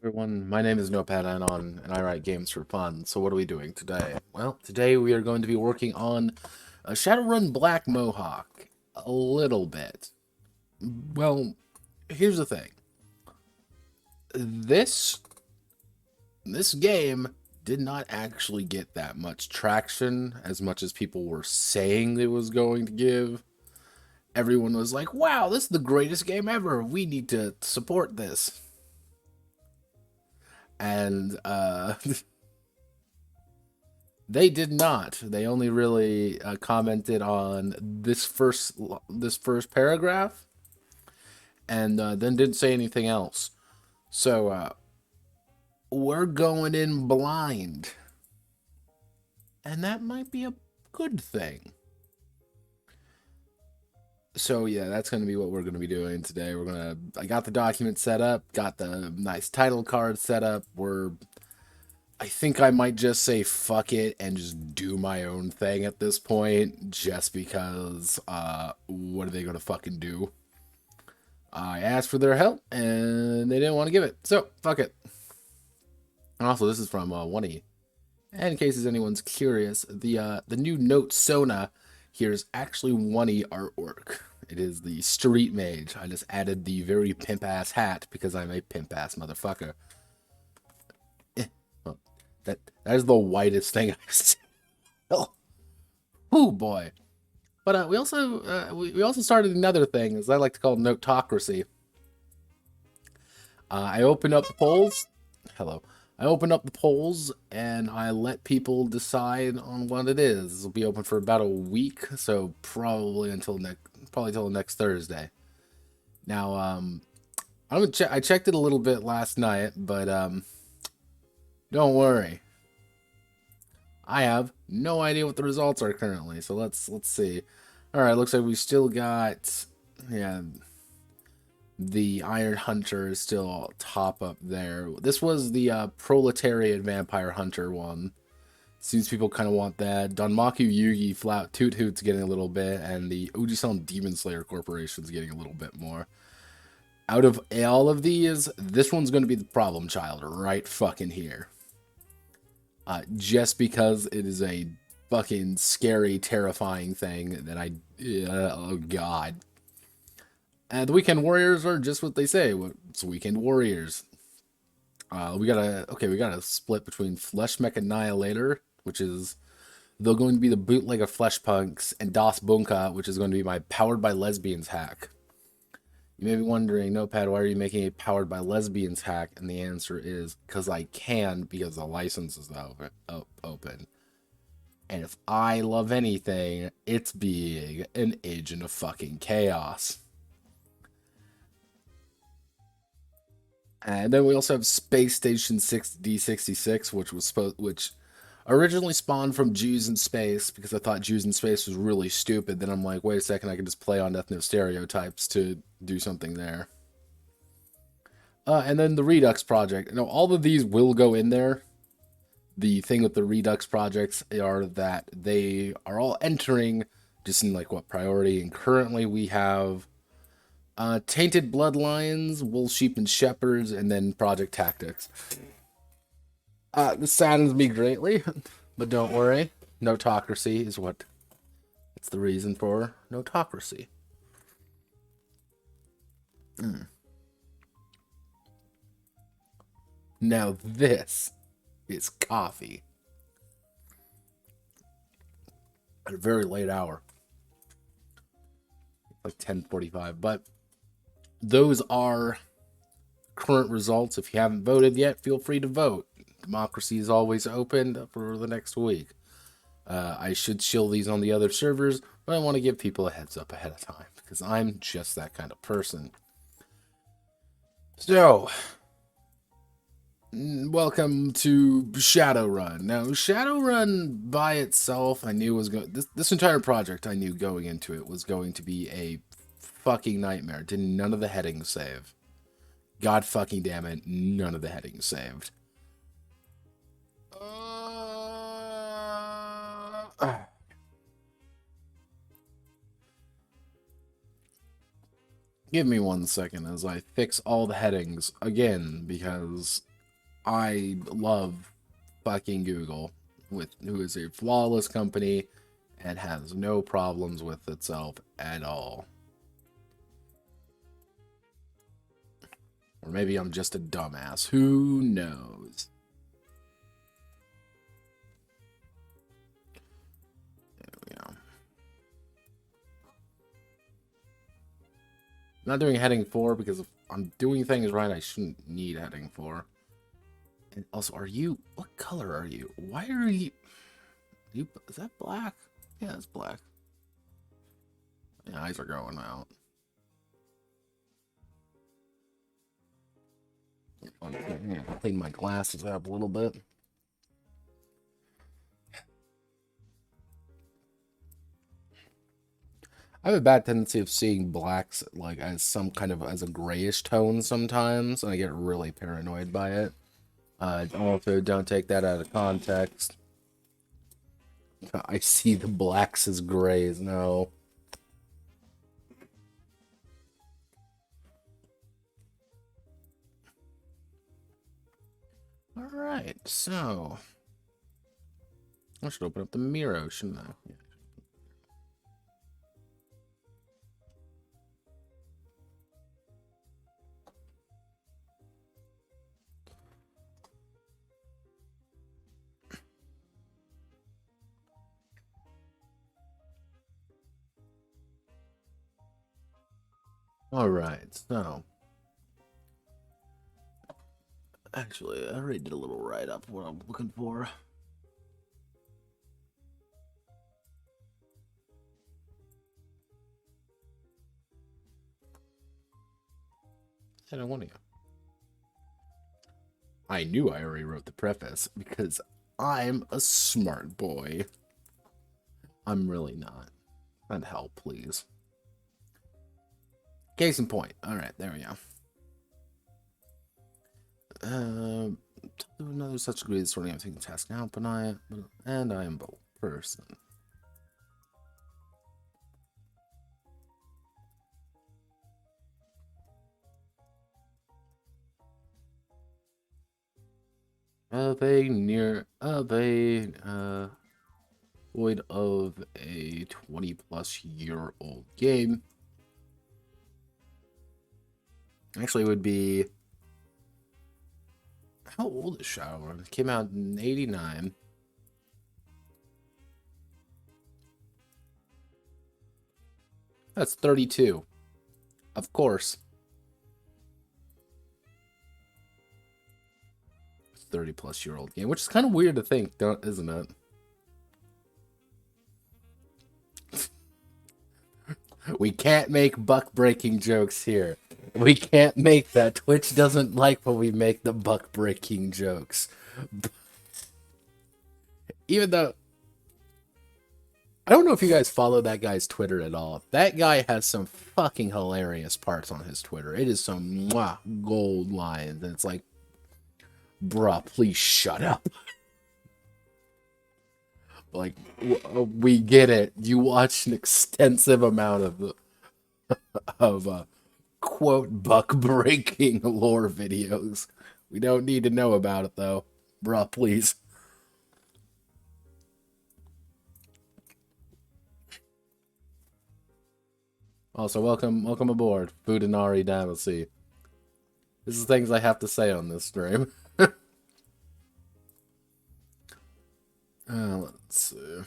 Everyone, my name is Notepad Anon, and I write games for fun. So what are we doing today? Well, today we are going to be working on a Shadowrun Black Mohawk. A little bit. Well, here's the thing. This game did not actually get that much traction as much as people were saying it was going to give. Everyone was like, wow, this is the greatest game ever. We need to support this. And they did not. They only really commented on this first paragraph, and then didn't say anything else. So we're going in blind, and that might be a good thing. So yeah, that's gonna be what we're gonna be doing today. I got the document set up, got the nice title card set up. I think I might just say fuck it and just do my own thing at this point, just because, what are they gonna fucking do? I asked for their help, and they didn't want to give it, so fuck it. And also, this is from, 1E. And in case anyone's curious, the new Note Sona here is actually 1E artwork. It is the Street Mage. I just added the very pimp-ass hat because I'm a pimp-ass motherfucker. That is the whitest thing I've seen. Oh boy! But we also started another thing, as I like to call Notocracy. I opened up the polls. Hello. I opened up the polls and I let people decide on what it is. It'll be open for about a week, so probably until next Thursday. Now, I checked it a little bit last night, but don't worry. I have no idea what the results are currently, so let's see. All right, looks like we still got, yeah, the Iron Hunter is still top up there. This was the Proletariat Vampire Hunter one. Seems people kind of want that. Danmaku Yugi Flout Toot Hoot's getting a little bit, and the Ojisan Demon Slayer Corporation's getting a little bit more. Out of all of these, this one's going to be the problem child right fucking here. Just because it is a fucking scary, terrifying thing that oh god. And the Weekend Warriors are just what they say. It's Weekend Warriors. We got a split between Flesh Mech Annihilator, which is they're going to be the bootleg of Flesh Punks, and Das Bunka, which is going to be my Powered by Lesbians hack. You may be wondering, Notepad, why are you making a Powered by Lesbians hack? And the answer is, because I can, because the license is open. And if I love anything, it's being an agent of fucking chaos. And then we also have Space Station 6D66, which originally spawned from Jews in Space, because I thought Jews in Space was really stupid. Then I'm like, wait a second, I can just play on ethno stereotypes to do something there. And then the Redux project. Now, all of these will go in there. The thing with the Redux projects are that they are all entering just in like what priority. And currently we have Tainted Bloodlines, Wolf, Sheep, and Shepherds, and then Project Tactics. This saddens me greatly, but don't worry. Notocracy is what it's the reason for Notocracy. Now this is coffee. At a very late hour. Like 10:45, but those are current results. If you haven't voted yet, feel free to vote. Democracy is always open for the next week. I should chill these on the other servers, but I want to give people a heads up ahead of time because I'm just that kind of person. So, welcome to Shadowrun. Now, Shadowrun by itself, I knew was going. This entire project, I knew going into it was going to be a fucking nightmare. Did none of the headings save? God fucking damn it, none of the headings saved. Give me 1 second as I fix all the headings again, because I love fucking Google, who is a flawless company and has no problems with itself at all. Or maybe I'm just a dumbass. Who knows? There we go. I'm not doing heading 4 because if I'm doing things right, I shouldn't need heading 4. And also, what color are you? Why are you, is that black? Yeah, it's black. My eyes are going out. Clean my glasses up a little bit. I have a bad tendency of seeing blacks like as some kind of as a grayish tone sometimes, and I get really paranoid by it. Also, don't take that out of context. I see the blacks as grays. No. All right, so I should open up the Miro, shouldn't I? Yeah. All right, so actually, I already did a little write-up what I'm looking for. I don't want to. I knew I already wrote the preface because I'm a smart boy. I'm really not. I'd help, please. Case in point. All right, there we go. Another such degree is sorting out taking task out, but I am both person. Void of a 20-plus-year-old game. Actually, it would be. How old is Shadowrun? It came out in '89. That's 32. Of course. 30-plus-year-old game, which is kind of weird to think, isn't it? We can't make buck-breaking jokes here. We can't make that. Twitch doesn't like when we make the buck-breaking jokes. Even though... I don't know if you guys follow that guy's Twitter at all. That guy has some fucking hilarious parts on his Twitter. It is some gold lines. And it's like, bruh, please shut up. Like, we get it. You watch an extensive amount of quote buck breaking lore videos. We don't need to know about it though. Bruh, please. Also, welcome aboard, Fudanari Damacy. This is things I have to say on this stream. Let's see.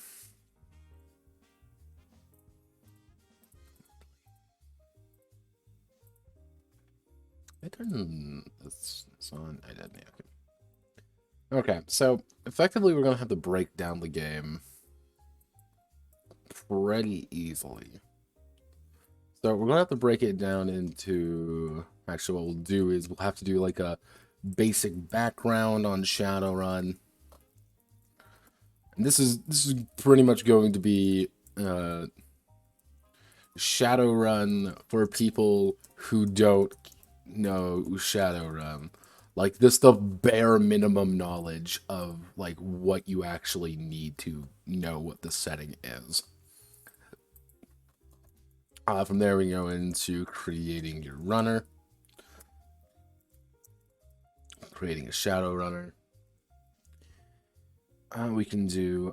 I turned this on. I didn't. Okay, so effectively we're gonna have to break down the game pretty easily. So we're gonna have to break it down into. Actually, what we'll do is we'll have to do like a basic background on Shadowrun. And this is pretty much going to be Shadowrun for people who don't know Shadowrun. Like, this the bare minimum knowledge of like what you actually need to know what the setting is. From there we go into creating your runner. creating a shadow runner. We can do,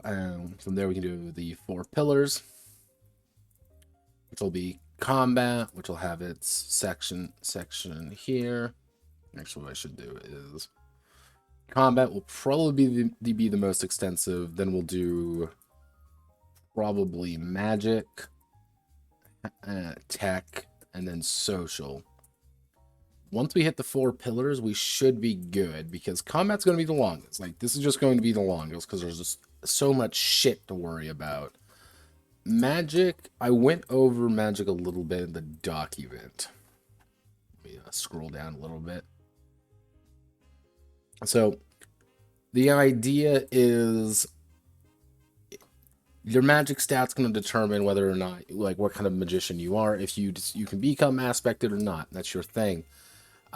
from there we can do the 4 pillars, which will be combat, which will have its section here. Actually, what I should do is combat will probably be the most extensive. Then we'll do probably magic, tech, and then social. Once we hit the 4 pillars, we should be good, because combat's going to be the longest. Like, this is just going to be the longest because there's just so much shit to worry about. Magic, I went over magic a little bit in the document. Let me scroll down a little bit. So, the idea is your magic stat's going to determine whether or not, like, what kind of magician you are. If you can become aspected or not, that's your thing.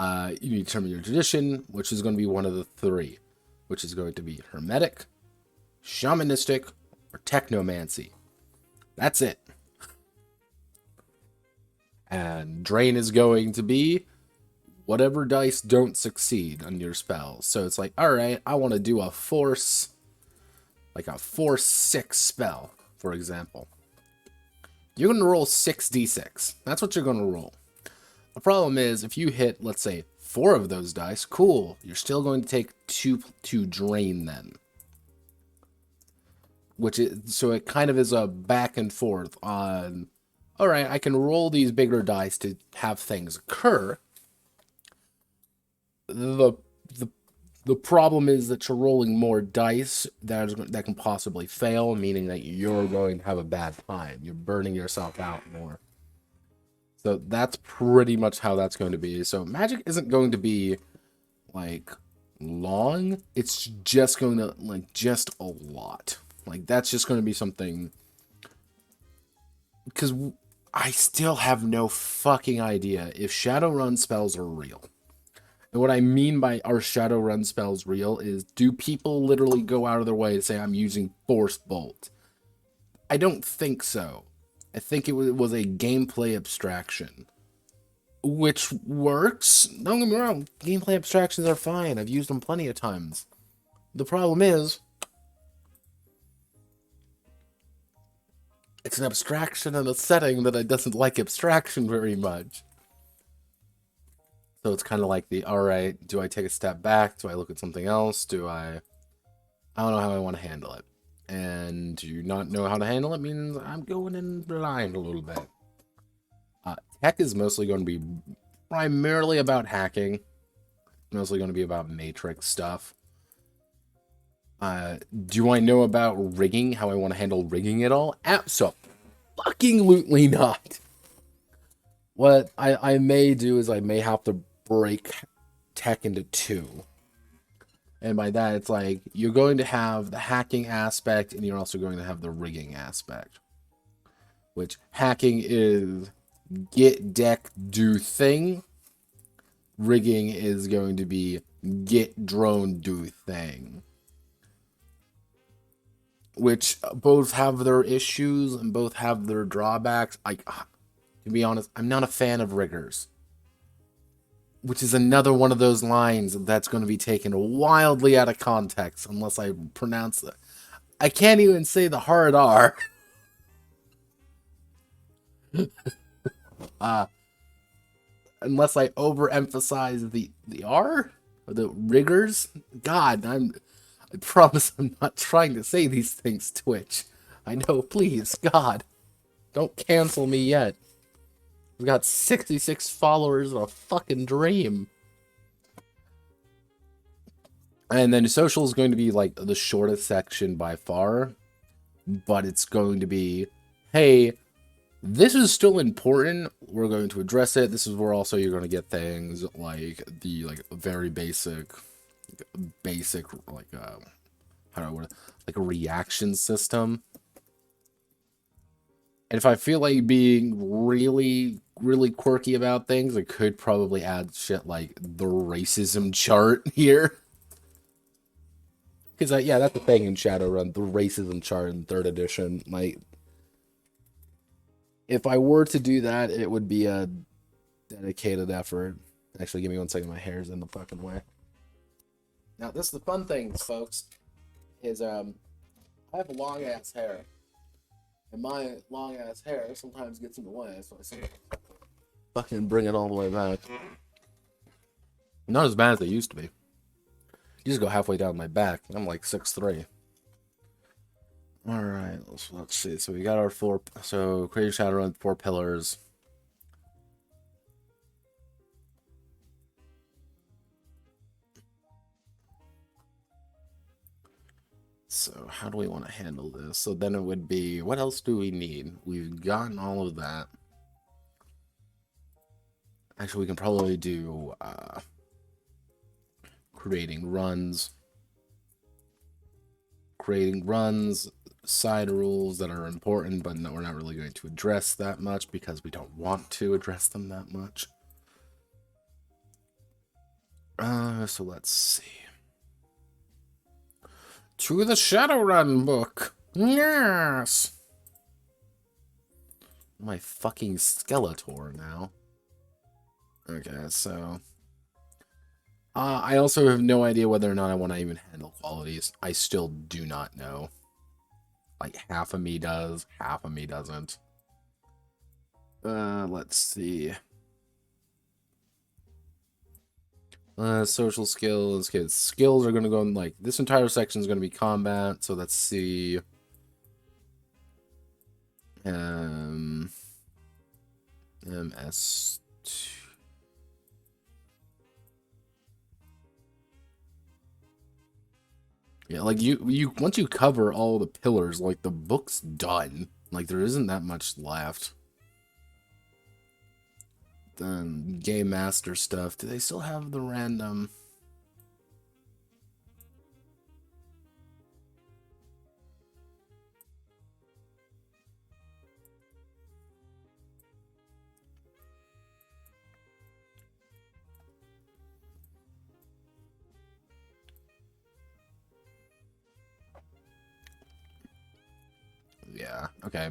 You need to determine your tradition, which is going to be one of the 3, which is going to be hermetic, shamanistic, or technomancy. That's it. And drain is going to be whatever dice don't succeed on your spells. So it's like, all right, I want to do a force, like a 4/6 spell, for example. You're going to roll 6d6. That's what you're going to roll. The problem is, if you hit, let's say, 4 of those dice, cool, you're still going to take 2 drain then. So it kind of is a back and forth on, all right, I can roll these bigger dice to have things occur. The problem is that you're rolling more dice that can possibly fail, meaning that you're going to have a bad time. You're burning yourself out more. So that's pretty much how that's going to be. So magic isn't going to be, like, long. It's just going to, like, just a lot. Like, that's just going to be something. Because I still have no fucking idea if Shadowrun spells are real. And what I mean by are Shadowrun spells real is, do people literally go out of their way to say, I'm using Force Bolt? I don't think so. I think it was a gameplay abstraction, which works. Don't get me wrong, gameplay abstractions are fine. I've used them plenty of times. The problem is, it's an abstraction in a setting that I doesn't like abstraction very much. So it's kind of like alright, do I take a step back? Do I look at something else? I don't know how I want to handle it. And do not know how to handle it means I'm going in blind a little bit. Tech is mostly going to be primarily about hacking. Mostly going to be about matrix stuff. Do I know about rigging? How I want to handle rigging at all? Absolutely not. What I may do is I may have to break tech into 2. And by that, it's like, you're going to have the hacking aspect, and you're also going to have the rigging aspect. Which, hacking is get deck, do thing. Rigging is going to be get drone, do thing. Which both have their issues, and both have their drawbacks. To be honest, I'm not a fan of riggers. Which is another one of those lines that's going to be taken wildly out of context unless I pronounce it. I can't even say the hard R. Unless I overemphasize the R? Or the riggers? God, I promise I'm not trying to say these things, Twitch. I know, please, God. Don't cancel me yet. We've got 66 followers of a fucking dream. And then social is going to be like the shortest section by far. But it's going to be, hey, this is still important. We're going to address it. This is where also you're going to get things like the very basic like how do I word it? Like a reaction system. And if I feel like being really, really quirky about things, I could probably add shit like the racism chart here. Because, yeah, that's the thing in Shadowrun, the racism chart in 3rd edition. Like, if I were to do that, it would be a dedicated effort. Actually, give me 1 second, my hair's in the fucking way. Now, this is the fun thing, folks, is I have long ass hair, and my long ass hair sometimes gets in the way, so I sometimes fucking bring it all the way back. Not as bad as they used to be. You just go halfway down my back. I'm like 6'3". All right, let's see. So we got our four. So create a shadow run, 4 pillars. So how do we want to handle this? So then it would be, what else do we need? We've gotten all of that. Actually, we can probably do creating runs, side rules that are important, but no, we're not really going to address that much because we don't want to address them that much. So let's see. To the Shadowrun book. Yes. My fucking Skeletor now. Okay, so I also have no idea whether or not I want to even handle qualities. I still do not know. Like, half of me does, half of me doesn't. Let's see. Social skills. Okay, skills are going to go in, like, this entire section is going to be combat, so let's see. MS2. Yeah, like you once you cover all the pillars, like the book's done. Like there isn't that much left. Then game master stuff. Do they still have the random? Yeah, okay.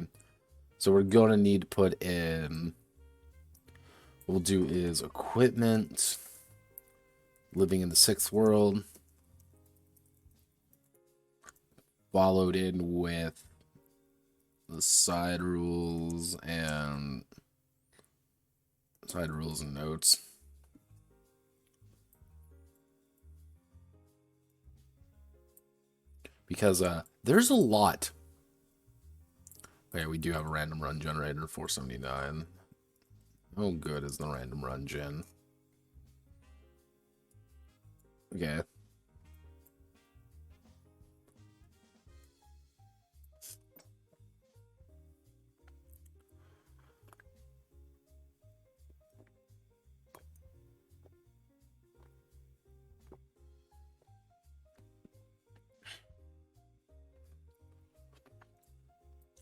So we're gonna need to put in, what we'll do is equipment, living in the 6th world, followed in with the side rules and notes. Because there's a lot. Okay, we do have a random run generator, 479. Oh, good is the random run gen. Okay.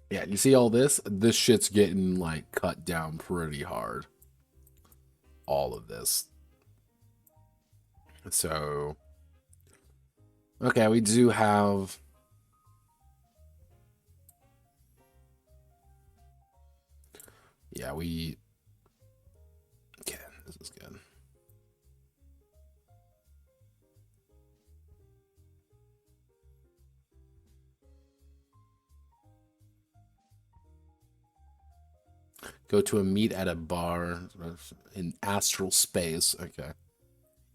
Yeah, you see all this? This shit's getting, like, cut down pretty hard. All of this. So, okay, we do have... Yeah, we... Okay, this is good. Go to a meet at a bar in astral space. Okay.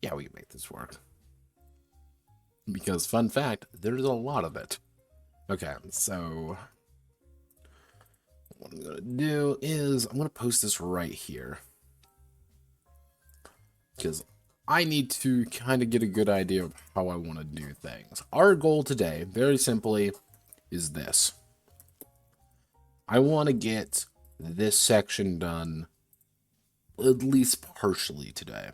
Yeah, we can make this work. Because, fun fact, there's a lot of it. Okay, so... what I'm going to do is, I'm going to post this right here. Because I need to kind of get a good idea of how I want to do things. Our goal today, very simply, is this. I want to get this section done at least partially today.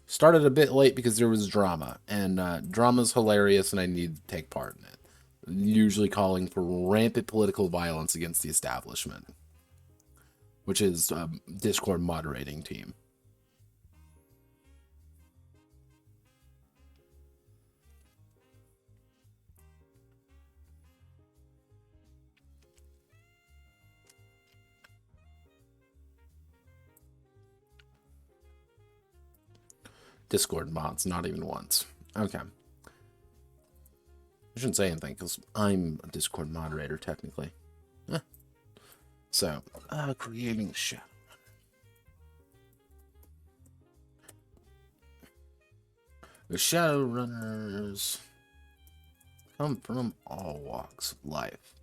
Started a bit late because there was drama, and drama's hilarious and I need to take part in it. Usually calling for rampant political violence against the establishment, which is Discord moderating team. Discord mods, not even once. Okay. I shouldn't say anything, because I'm a Discord moderator, technically. So, creating a shadow. The Shadowrunners come from all walks of life.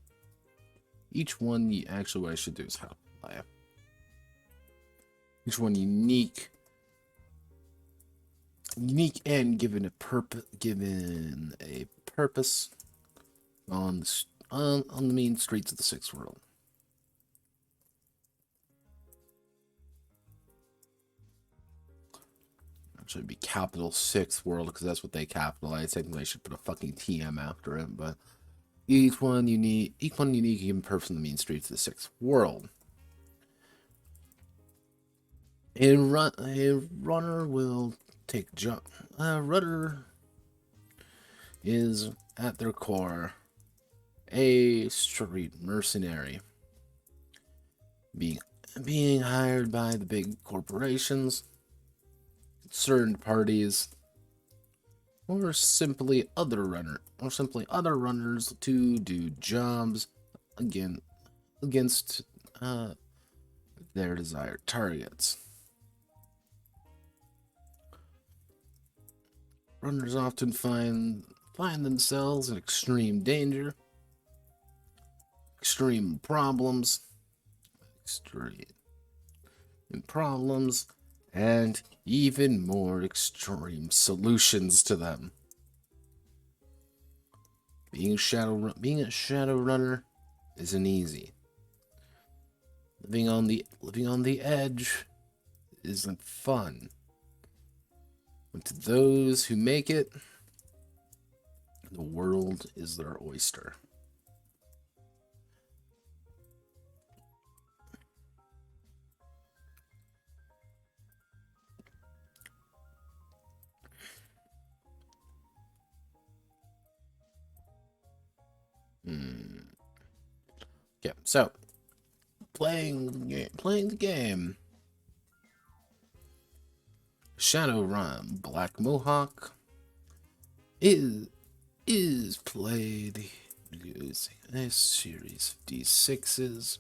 Each one, actually, what I should do is how life. Each one unique and given a purpose. On the mean streets of the Sixth World. Should be capital Sixth World, because that's what they capitalize. Technically, I should put a fucking TM after it, but each one unique and purpose on the mean streets of the Sixth World. A runner will take job. A runner is at their core a street mercenary, being hired by the big corporations, concerned parties, or simply other runners to do jobs against their desired targets. Runners often find themselves in extreme danger, extreme problems, and even more extreme solutions to them. Being a shadow runner isn't easy. Living on the edge isn't fun. But to those who make it, the world is their oyster. Yeah, so playing the game. Shadowrun Black Mohawk is played using a series of D6s.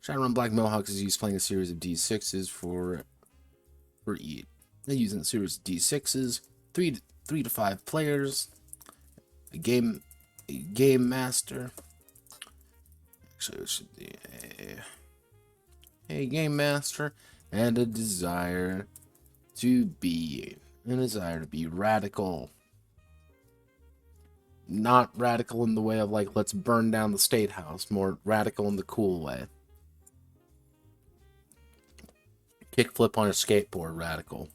Shadowrun Black Mohawk is used playing a series of D6s for each. They're using a series of D6s, 3 to 5 players, a game master. Actually, it should be a game master and a desire to be radical. Not radical in the way of like, let's burn down the state house, more radical in the cool way. Kickflip on a skateboard, radical.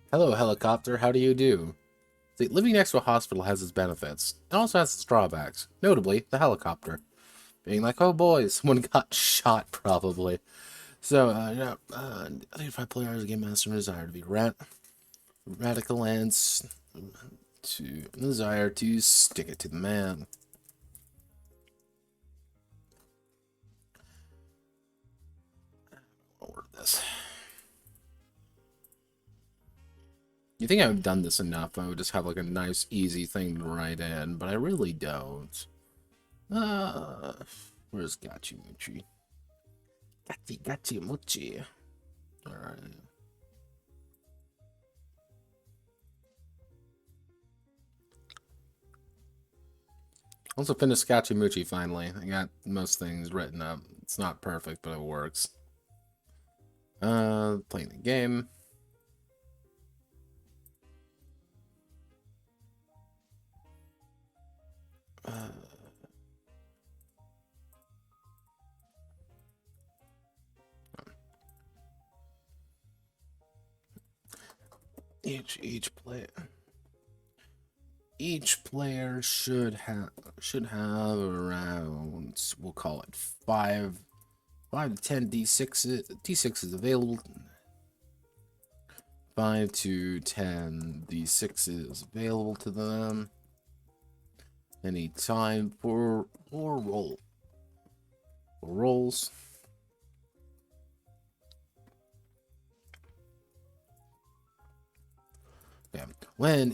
Hello, helicopter, how do you do? See, living next to a hospital has its benefits. It also has its drawbacks, notably the helicopter. Being like, oh boy, someone got shot, probably. So, I think if I play as a game master, desire to be radical and to desire to stick it to the man. I'll word this. You think I've done this enough? I would just have like a nice, easy thing to write in, but I really don't. Where's Gachimuchi? Gachimuchi. Alright. Also finished Gachimuchi finally. I got most things written up. It's not perfect, but it works. Playing the game. Each player should have around, we'll call it 5 to 10 D6s available. 5 to 10 D6s available to them anytime for roll. rolls. Yeah. When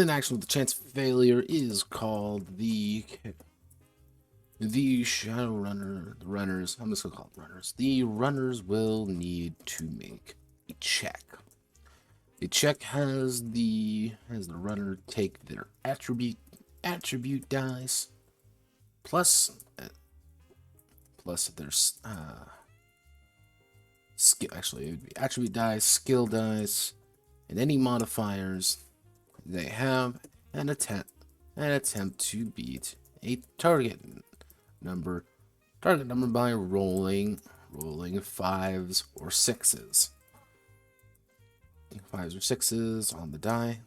an action with a chance of failure is called the shadow runner, the runners, I'm just gonna call them runners. The runners will need to make a check. The check has the runner take their attribute dice plus their skill. Actually, it would be attribute dice, skill dice, and any modifiers they have, and attempt to beat a target number by rolling fives or sixes. Fives or sixes on the die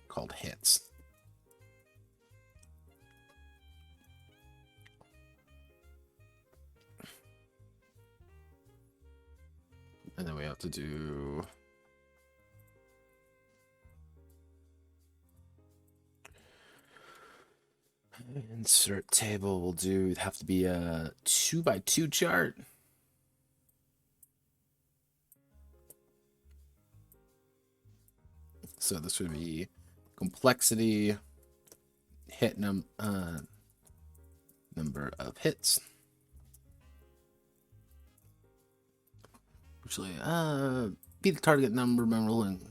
called hits. And then we have to do insert table. Will have to be a 2x2 chart. So this would be complexity, hit number of hits. Actually, be the target number by rolling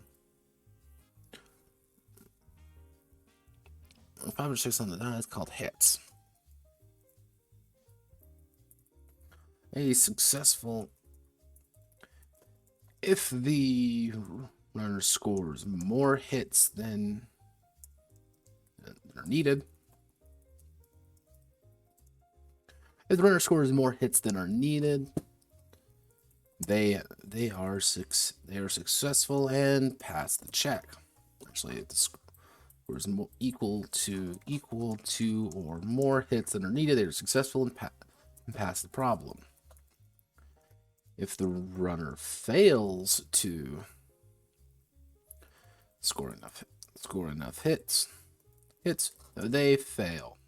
5 or 6 on the die. It's called hits. A successful. If the runner scores more hits than are needed. If the runner scores more hits than are needed, they are successful and pass the check. Actually, if the score is equal to or more hits than are needed, they are successful and pass the problem. If the runner fails to score enough hits, they fail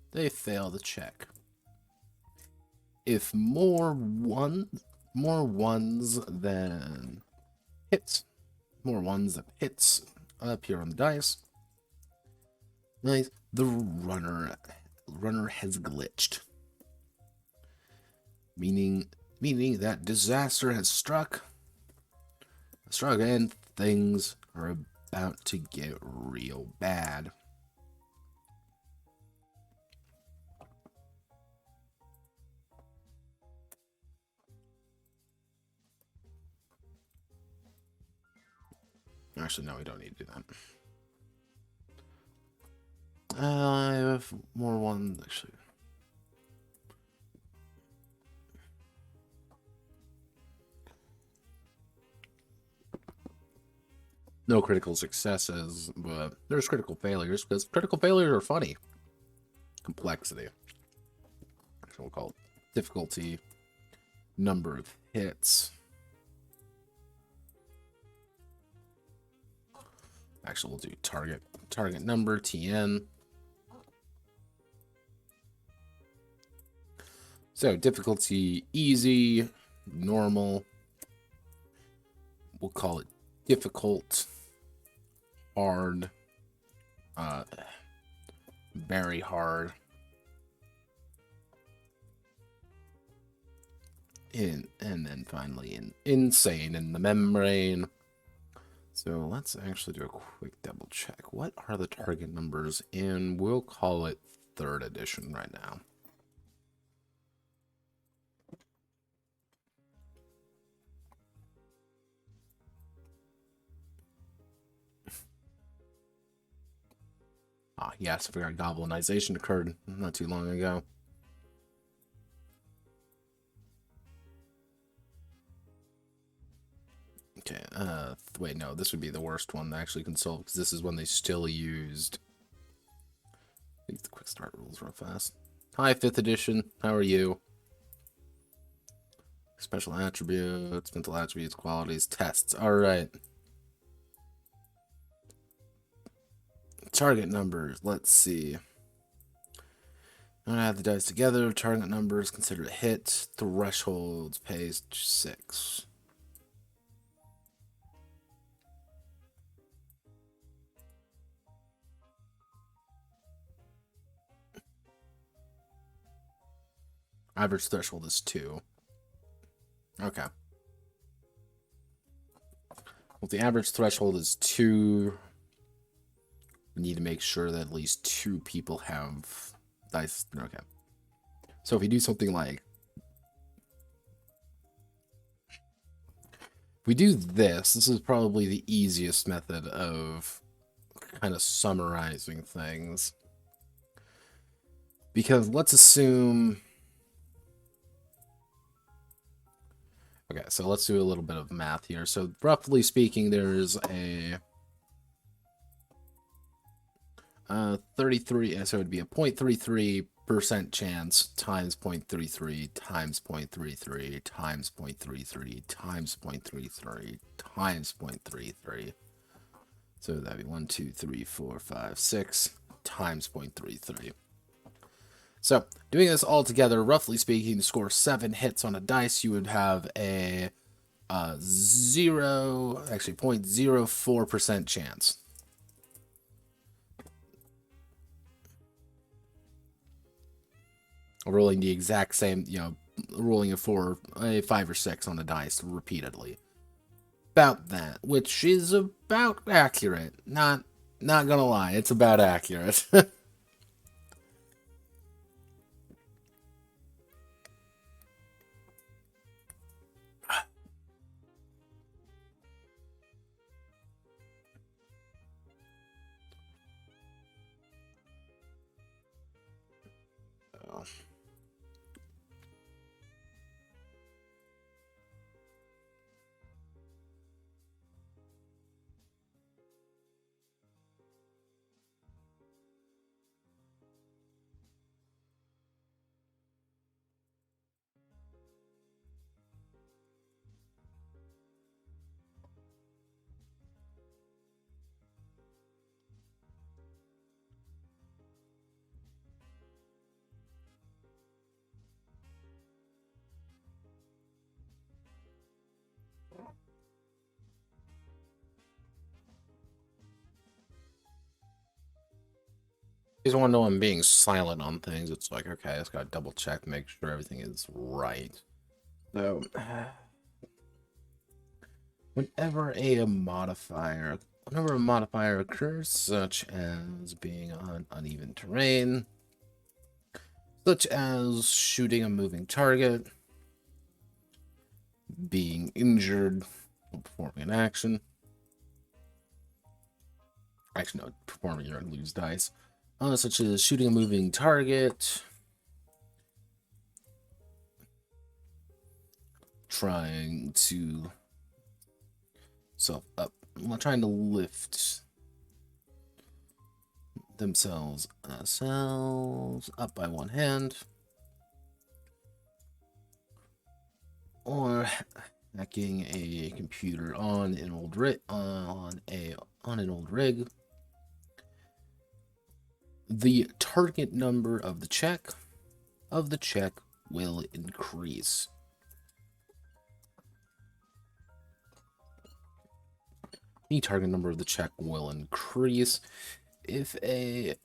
the check. If more ones than hits appear on the dice, the runner has glitched, meaning that disaster has struck and things are about to get real bad. Actually, no, we don't need to do that. I have more ones, actually. No critical successes, but there's critical failures, because critical failures are funny. Complexity. Actually, we'll call it difficulty. Number of hits. Actually, we'll do target number, TN. So difficulty easy, normal. We'll call it difficult, hard, very hard, and then finally insane in the membrane. So let's actually do a quick double check. What are the target numbers in? We'll call it 3rd edition right now. Ah, yes, I forgot goblinization occurred not too long ago. Okay, wait, no, this would be the worst one to actually consult, because this is when they still used. Leave the quick start rules real fast. Hi, 5th edition. How are you? Special attributes, mental attributes, qualities, tests. Alright. Target numbers. Let's see. I'm gonna add the dice together. Target numbers considered a hit. Thresholds, page 6. Average threshold is 2. Okay. Well, the average threshold is 2. We need to make sure that at least 2 people have dice. Okay. So if we do something like, if we do this is probably the easiest method of kind of summarizing things. Because let's assume... Okay, so let's do a little bit of math here. So roughly speaking, there's a 33, so it would be a 0.33% chance times 0.33 times 0.33 times 0.33 times 0.33 times 0.33. So that'd be 1, 2, 3, 4, 5, 6 times 0.33. So, doing this all together, roughly speaking, to score 7 hits on a dice, you would have a 0.04% chance. Rolling the exact same, rolling a 4, a 5 or 6 on a dice repeatedly. About that, which is about accurate. Not gonna lie, it's about accurate. You just want to know I'm being silent on things. It's like, okay, I just gotta double check, make sure everything is right. So, whenever a modifier occurs, such as being on uneven terrain, such as shooting a moving target, being injured, or performing an action. Actually, no, performing, you're gonna lose dice. Such as shooting a moving target, trying to trying to lift themselves up by one hand, or hacking a computer on an old rig, the target number of the check will increase. The target number of the check will increase if a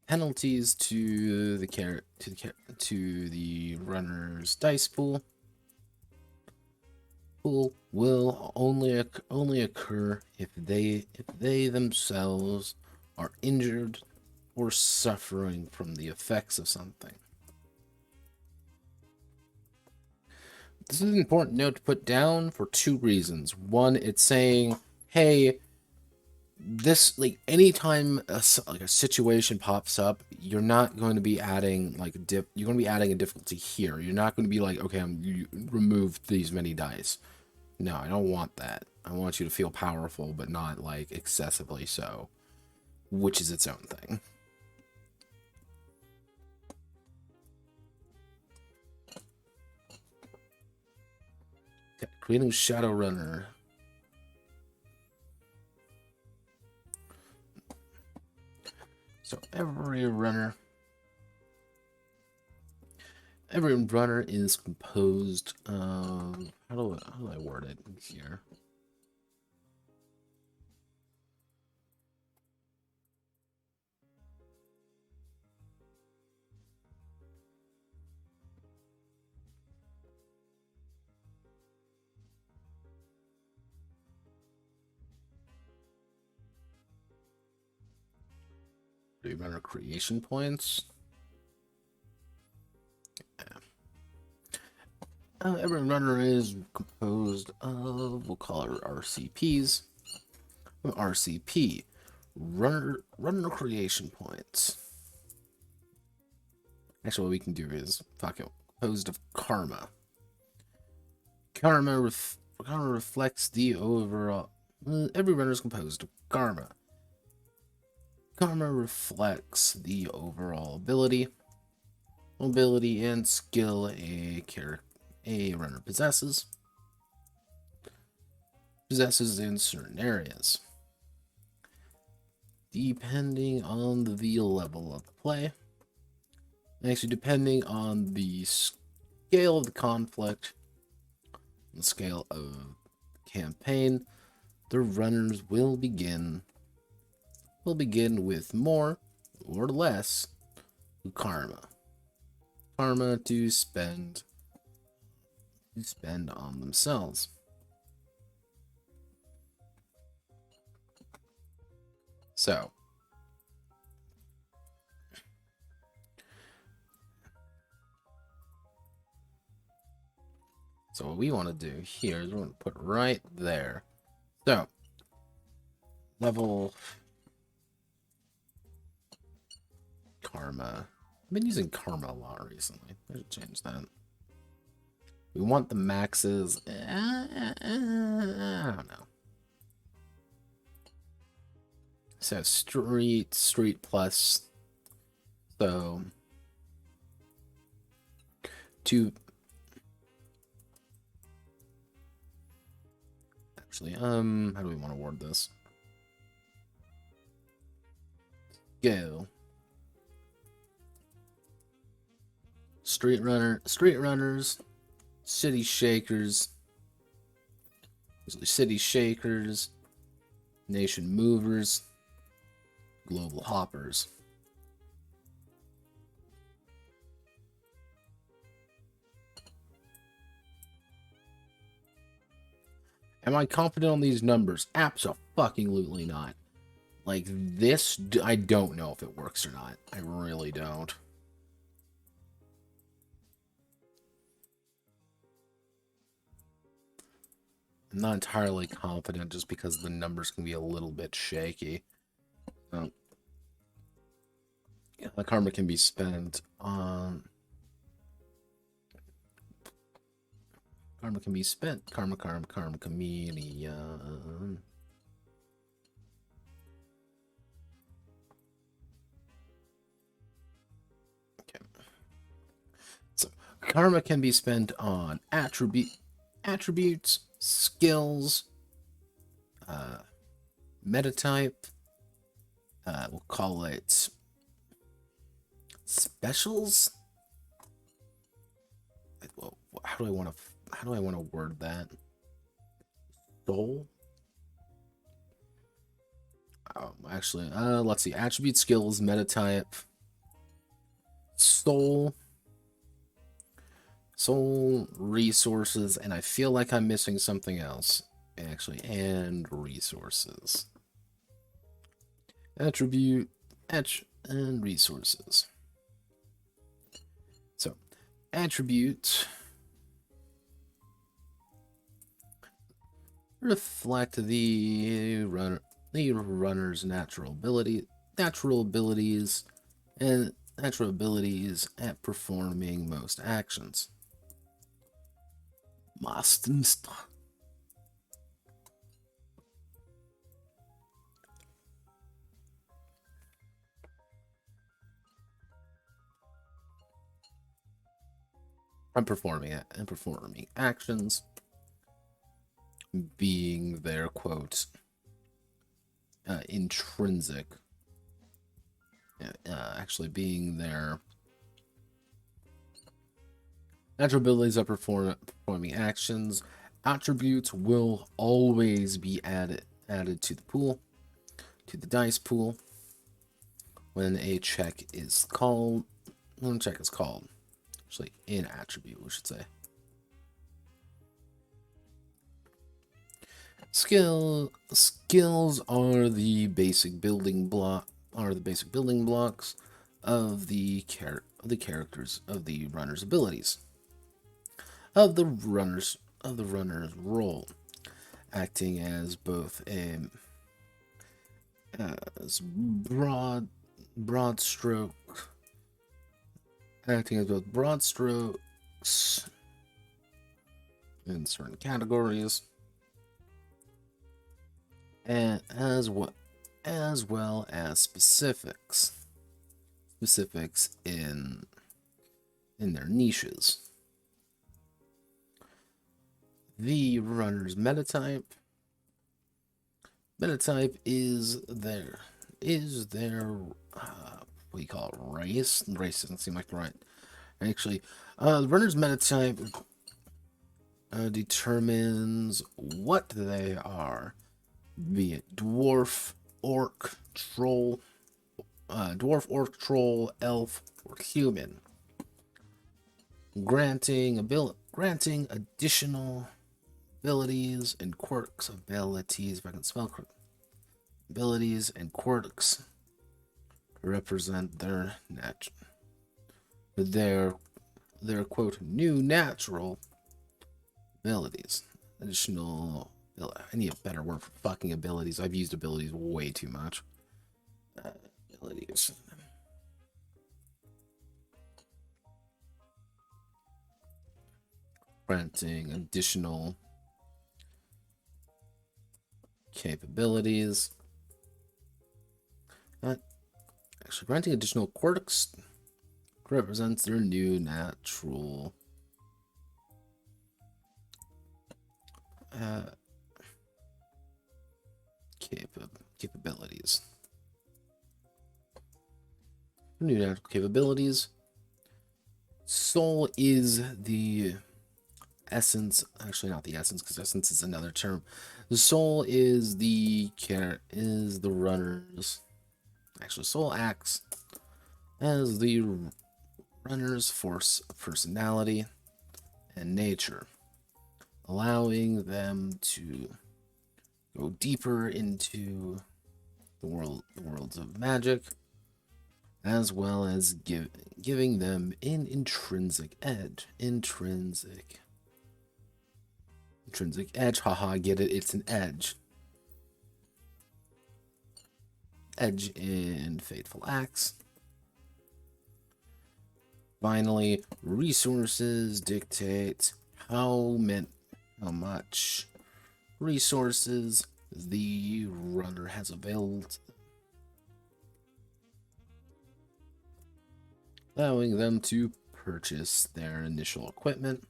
penalties to the runner's dice pool will only occur if they themselves are injured or suffering from the effects of something. This is an important note to put down for 2 reasons. One, it's saying, hey, this, like, anytime a situation pops up, you're not going to be adding you're going to be adding a difficulty here. You're not going to be like, okay, you remove these many dice. No, I don't want that. I want you to feel powerful, but not like excessively so. which is its own thing. Okay, creating Shadowrunner. So every runner is composed of, how do I word it here? Runner creation points. Every runner is composed of, we'll call it RCPs. RCP, runner creation points. Actually, what we can do is composed of karma. Karma reflects the overall. Every runner is composed of karma. Karma reflects the overall ability, mobility, and skill a runner possesses in certain areas. Depending on the level of play, actually depending on the scale of the conflict, the scale of the campaign, the runners will begin with more or less karma. Karma to spend on themselves. So what we want to do here is we want to put right there. So level karma. I've been using karma a lot recently. I should change that. We want the maxes. I don't know. So street plus. So two. Actually, how do we want to word this? Go. Street runners, city shakers, nation movers, global hoppers. Am I confident on these numbers? Absolutely not. Like this, I don't know if it works or not. I really don't. I'm not entirely confident just because the numbers can be a little bit shaky. Yeah, the karma can be spent on... Karma can be spent. Karma chameleon. Okay. So, karma can be spent on attributes, skills, metatype, we'll call it specials. Well, how do I want to word that? Soul. Actually, let's see. Attribute, skills, metatype, soul, resources, and I feel like I'm missing something else. Actually, and resources. Attribute, and resources. So, attributes reflect the runner's natural abilities at performing most actions. and performing actions, being their quote intrinsic, actually being their natural abilities of performing actions. Attributes will always be added to the pool, to the dice pool, when a check is called. When a check is called, actually in attribute, we should say. Skills are the basic building blocks of the characters of the runner's abilities, of the runner's role, acting as both a broad strokes in certain categories, and as well as specifics in their niches. The runner's metatype is their what do you call it, race doesn't seem like the right, actually, the runner's metatype determines what they are, be it dwarf, orc, troll, elf, or human, granting additional abilities and quirks, if I can spell abilities and quirks represent their quote new natural abilities. Additional, I need a better word for fucking abilities. I've used abilities way too much. Abilities. Granting additional capabilities. Actually, granting additional quirks represents their new natural capabilities. New natural capabilities. Soul is the essence. Actually, not the essence, because essence is another term. The soul is the runner's. Actually, soul acts as the runner's force of personality and nature, allowing them to go deeper into the worlds of magic, as well as giving them an intrinsic edge. Intrinsic edge, haha, get it? It's an edge. Edge in fateful acts. Finally, resources dictate how much resources the runner has available, allowing them to purchase their initial equipment.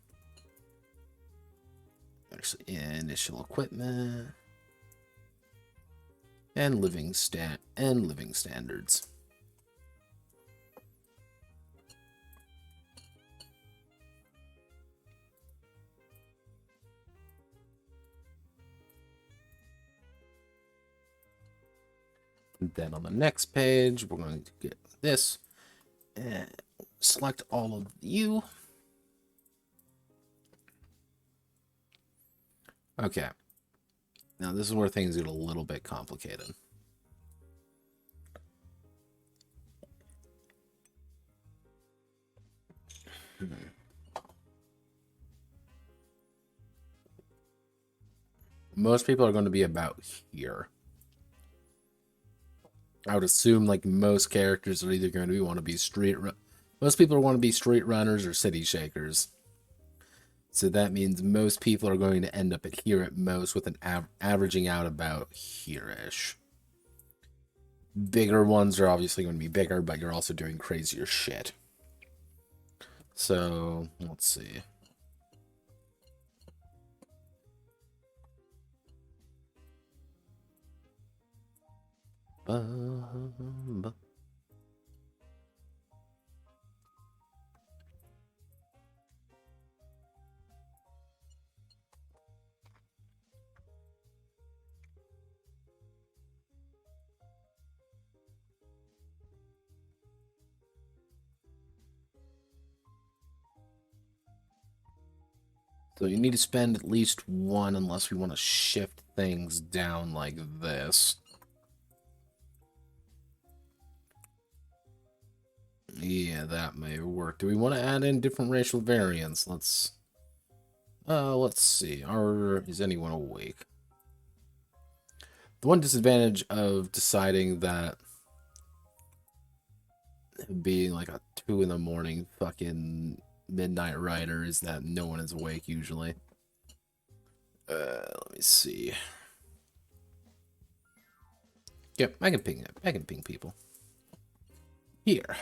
Actually, initial equipment and living standards. And then on the next page, we're going to get this and select all of you. Okay. Now this is where things get a little bit complicated. Most people are going to be about here. I would assume like most characters are either going to want to be most people want to be street runners or city shakers. So that means most people are going to end up at here at most, with an averaging out about here-ish. Bigger ones are obviously going to be bigger, but you're also doing crazier shit. So, let's see. So you need to spend at least one unless we want to shift things down like this. Yeah, that may work. Do we want to add in different racial variants? Let's see. Is anyone awake? The one disadvantage of deciding that being like a 2 in the morning fucking midnight rider is that no one is awake usually. Let me see. Yep, I can ping people. Here. What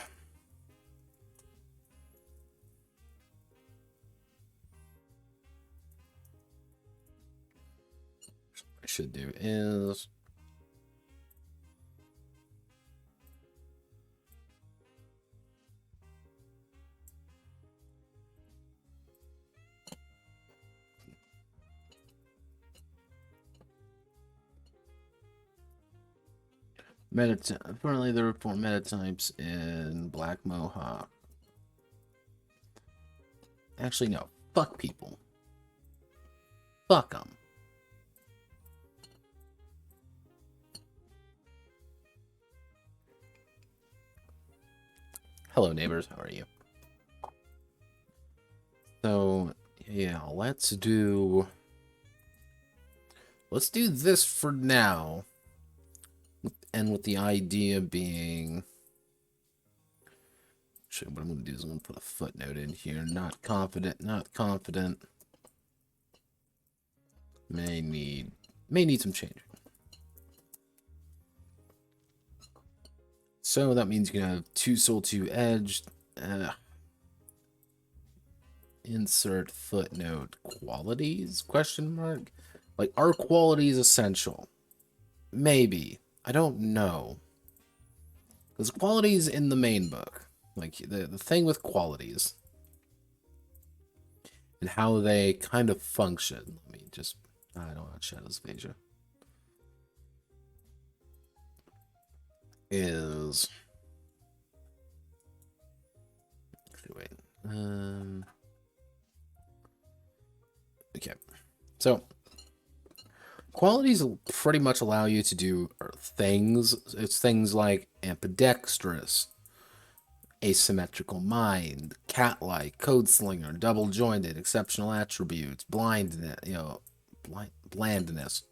I should do is apparently there are 4 metatypes in Black Mohawk. Actually, no. Fuck people. Fuck them. Hello, neighbors. How are you? So, yeah, let's do this for now. And with the idea being... Actually, what I'm going to do is I'm going to put a footnote in here. Not confident, not confident. May need some change. So that means you can have 2 soul, 2 edge. Insert footnote. Qualities? Question mark? Like, are qualities essential? Maybe. I don't know. Because qualities in the main book. Like, the thing with qualities. And how they kind of function. Let me just... I don't want Shadows of Asia. Is... Wait. Okay. So, qualities will pretty much allow you to do things. It's things like ambidextrous, asymmetrical mind, cat-like, code slinger, double-jointed, exceptional attributes, blindness, blandness.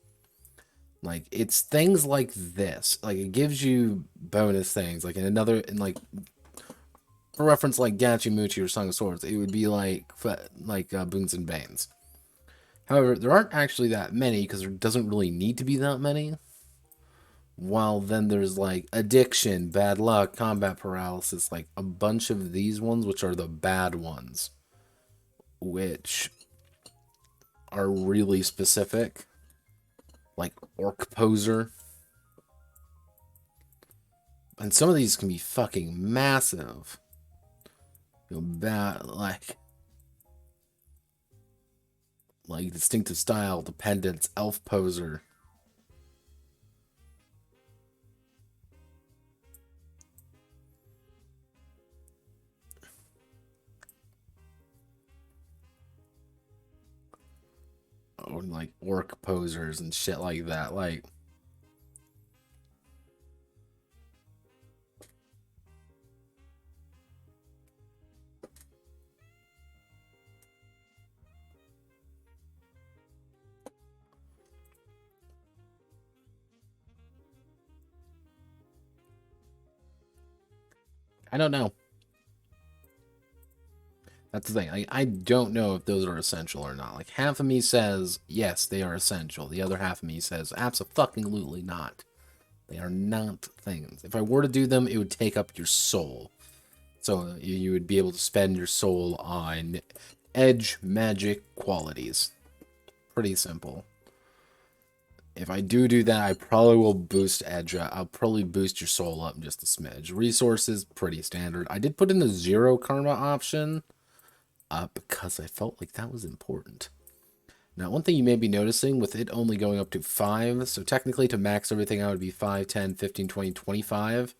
Like, it's things like this. Like, it gives you bonus things. Like, for reference, like Gachimuchi or Song of Swords, it would be like Boons and Banes. However, there aren't actually that many because there doesn't really need to be that many. While then there's like addiction, bad luck, combat paralysis, like a bunch of these ones, which are the bad ones, which are really specific. Like Orc Poser. And some of these can be fucking massive. Bad, like distinctive style, dependence, elf poser. Oh, and like orc posers and shit like that. Like, I don't know. That's the thing. I don't know if those are essential or not. Like, half of me says, yes, they are essential. The other half of me says, abso-fucking-lutely not. They are not things. If I were to do them, it would take up your soul. So you would be able to spend your soul on edge magic qualities. Pretty simple. If I do that, I probably will boost edge. I'll probably boost your soul up just a smidge. Resources, pretty standard. I did put in the 0 karma option because I felt like that was important. Now, one thing you may be noticing with it only going up to 5, so technically to max everything out would be 5, 10, 15, 20, 25,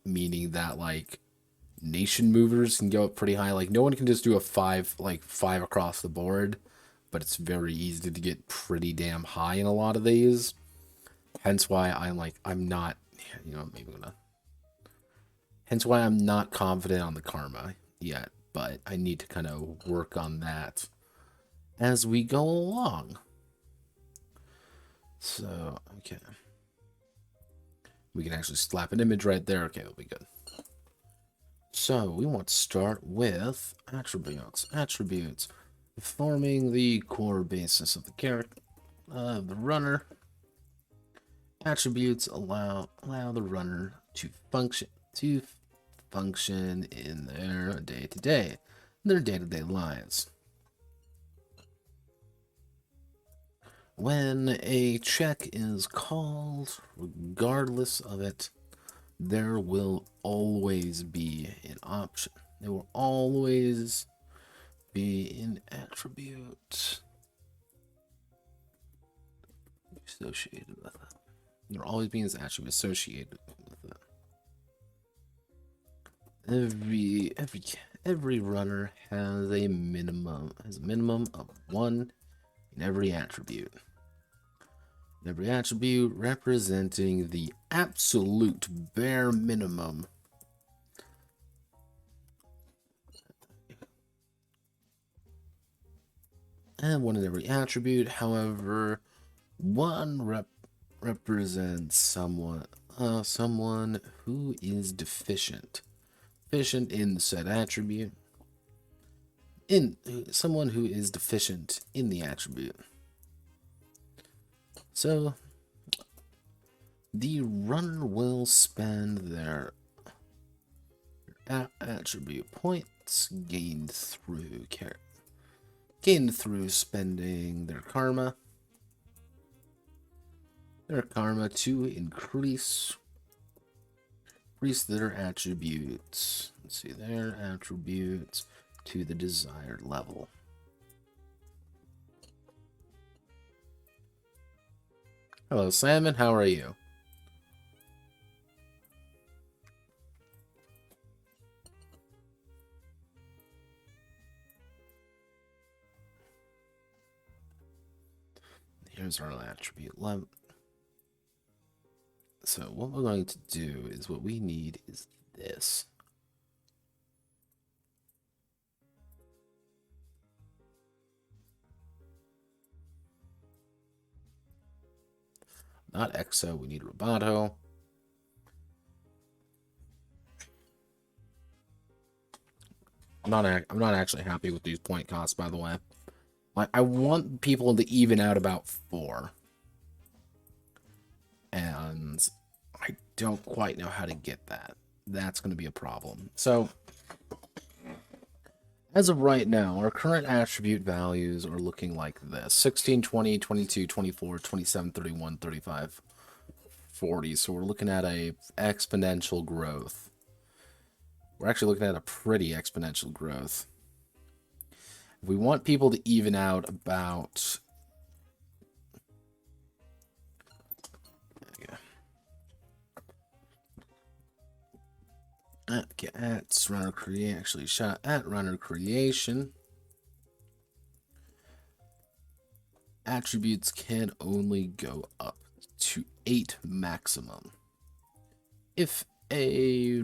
meaning that, like, nation movers can go up pretty high. Like, no one can just do a 5, like, 5 across the board, but it's very easy to get pretty damn high in a lot of these. Hence why I'm not, maybe I'm gonna... Hence why I'm not confident on the karma yet, but I need to kind of work on that as we go along. So, okay. We can actually slap an image right there. Okay, that'll be good. So, we want to start with attributes. Attributes. Forming the core basis of the character, of the runner. Attributes allow the runner to function in their day-to-day lives. When a check is called, regardless of it, there will always be an option. There will always be an attribute associated with it. There will always be an attribute associated with it. Every runner has a minimum of 1 in every attribute. Every attribute representing the absolute bare minimum. And 1 in every attribute. However, 1 represents someone who is deficient in said attribute. Someone who is deficient in the attribute. So, the runner will spend their attribute points gained through spending their karma. To increase their attributes. Let's see, their attributes to the desired level. Hello, Salmon. How are you? Here's our attribute level. So what we're going to do is what we need is this. Not Exo, we need Roboto. I'm not actually happy with these point costs, by the way. Like, I want people to even out about 4. And I don't quite know how to get that. That's going to be a problem. So, as of right now, our current attribute values are looking like this. 16, 20, 22, 24, 27, 31, 35, 40. So we're looking at a exponential growth. We're actually looking at a pretty exponential growth. If we want people to even out about... At runner create actually shot at runner creation. Attributes can only go up to 8 maximum. If a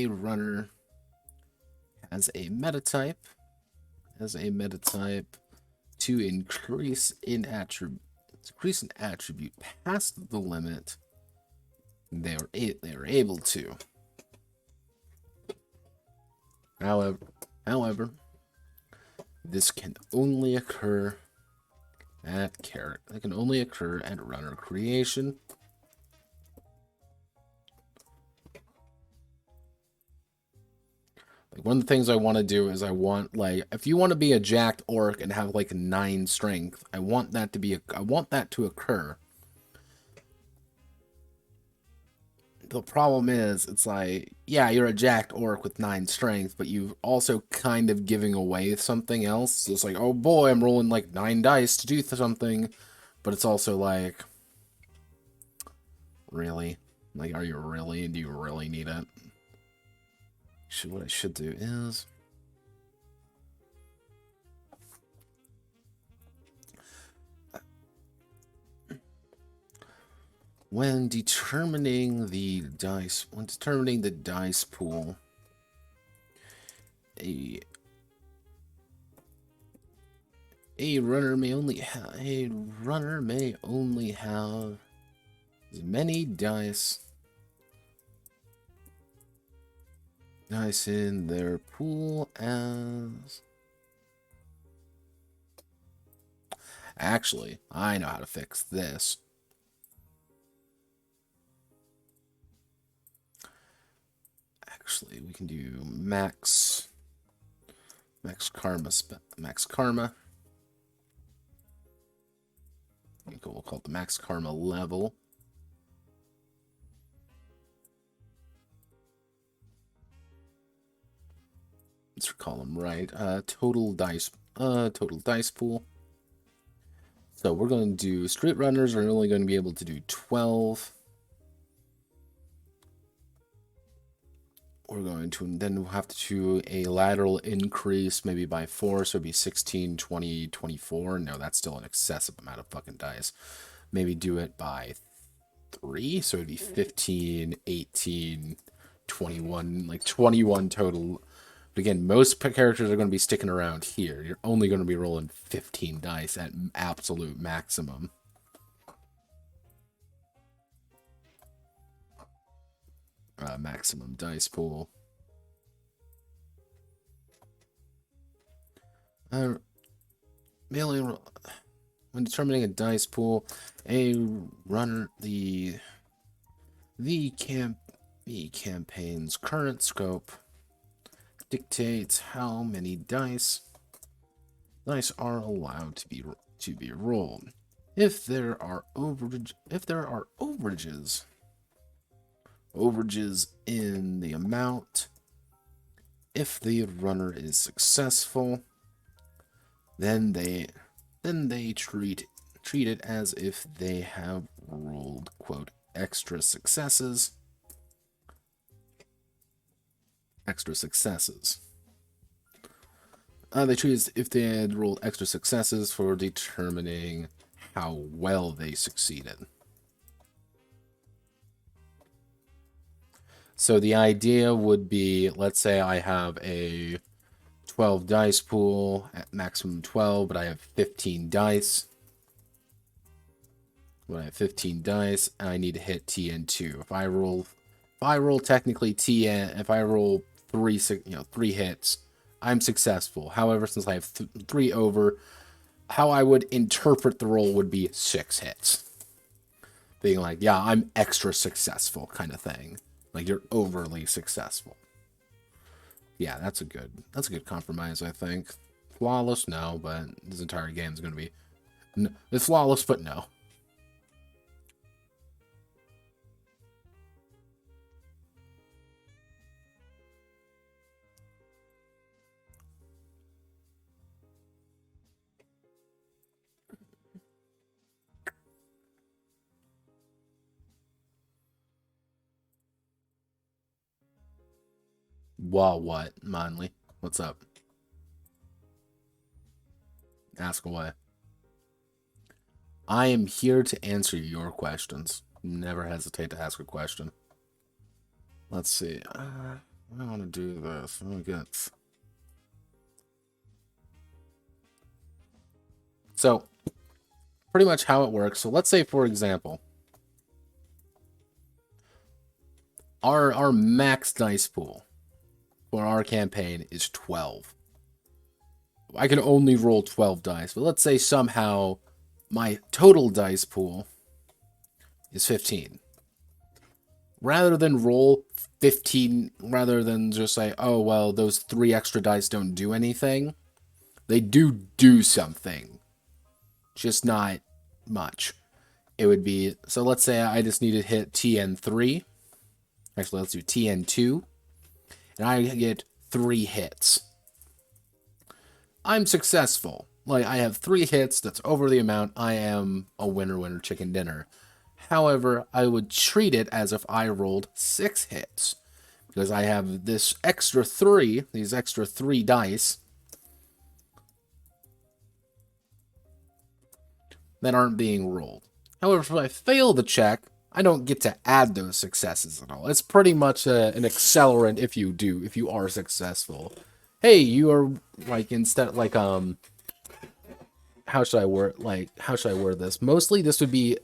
runner has a meta type to increase an attribute past the limit, they are able to. However, this can only occur at runner creation. Like, one of the things I want to do is I want, like, if you want to be a jacked orc and have like 9 strength, I want that to occur. The problem is, it's like, yeah, you're a jacked orc with 9 strength, but you've also kind of giving away something else. So it's like, oh boy, I'm rolling like 9 dice to do something, but it's also like, really? Like, are you really? Do you really need it? What I should do is... when determining the dice pool, a runner may only have as many dice in their pool as... Actually, I know how to fix this. Actually, we can do max karma. We'll call it the max karma level. Let's recall them right. Total dice pool. So we're going to do street runners are only going to be able to do 12. We're going to then have to do a lateral increase maybe by 4, so it'd be 16, 20, 24. No, that's still an excessive amount of fucking dice. Maybe do it by 3, so it'd be 15, 18, 21, like 21 total. But again, most characters are going to be sticking around here. You're only going to be rolling 15 dice at absolute maximum. Maximum dice pool. When determining a dice pool, a runner the campaign's current scope dictates how many dice are allowed to be rolled. If there are overages in the amount, if the runner is successful, then they treat it as if they have rolled, quote, extra successes. They treat it as if they had rolled extra successes for determining how well they succeeded. So the idea would be, let's say I have a 12 dice pool at maximum 12, but I have 15 dice. When I have 15 dice, I need to hit TN2. If I roll technically TN, if I roll 3 hits, I'm successful. However, since I have 3 over, how I would interpret the roll would be 6 hits. Being like, yeah, I'm extra successful kind of thing. Like, you're overly successful. Yeah, that's a good compromise, I think. Flawless, no, but this entire game is going to be... it's flawless, but no. Well, what, Monley? What's up? Ask away. I am here to answer your questions. Never hesitate to ask a question. Let's see. I want to do this. Let me get... So, pretty much how it works. So let's say, for example, our max dice pool for our campaign is 12. I can only roll 12 dice, but let's say somehow my total dice pool is 15. rather than roll 15, rather than just say, oh, well, those 3 extra dice don't do anything, they do something, just not much. It would be, so let's say I just need to hit TN3. Actually, let's do TN2. And I get 3 hits. I'm successful. Like, I have 3 hits, that's over the amount. I am a winner, chicken dinner. However, I would treat it as if I rolled 6 hits. Because I have this extra 3, these extra 3 dice that aren't being rolled. However, if I fail the check, I don't get to add those successes at all. It's pretty much an accelerant if you are successful. Hey, you are, like, instead, like, how should I word this? Mostly this would be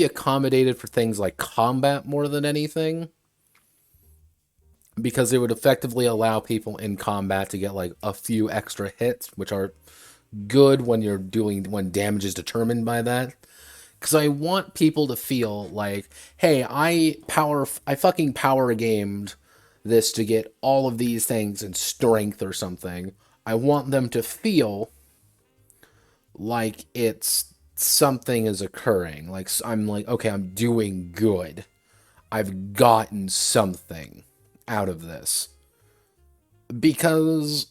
accommodated for things like combat more than anything. Because it would effectively allow people in combat to get, like, a few extra hits, which are good when when damage is determined by that. Because I want people to feel like, hey, I fucking power gamed this to get all of these things in strength or something. I want them to feel like it's something is occurring. Like, I'm like, okay, I'm doing good. I've gotten something out of this. Because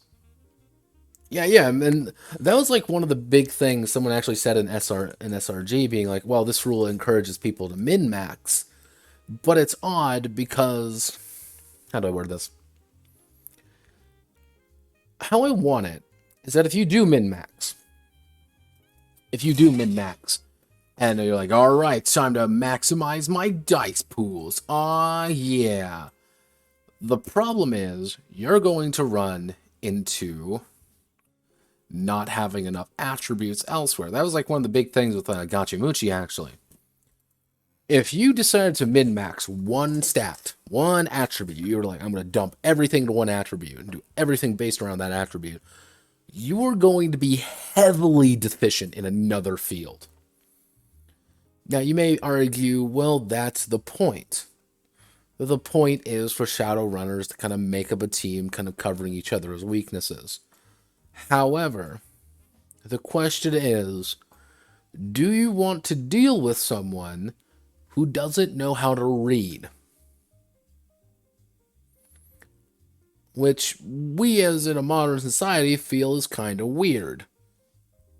yeah, and that was like one of the big things someone actually said in SRG, being like, well, this rule encourages people to min-max. But it's odd because, how do I word this? How I want it is that if you do min-max, and you're like, all right, it's time to maximize my dice pools. Yeah. The problem is, you're going to run into not having enough attributes elsewhere. That was like one of the big things with Gachimuchi, actually. If you decided to min-max one stat, one attribute, you were like, I'm going to dump everything to one attribute and do everything based around that attribute, you are going to be heavily deficient in another field. Now, you may argue, well, that's the point. The point is for Shadowrunners to kind of make up a team, kind of covering each other's weaknesses. However, the question is, do you want to deal with someone who doesn't know how to read? Which we as in a modern society feel is kind of weird.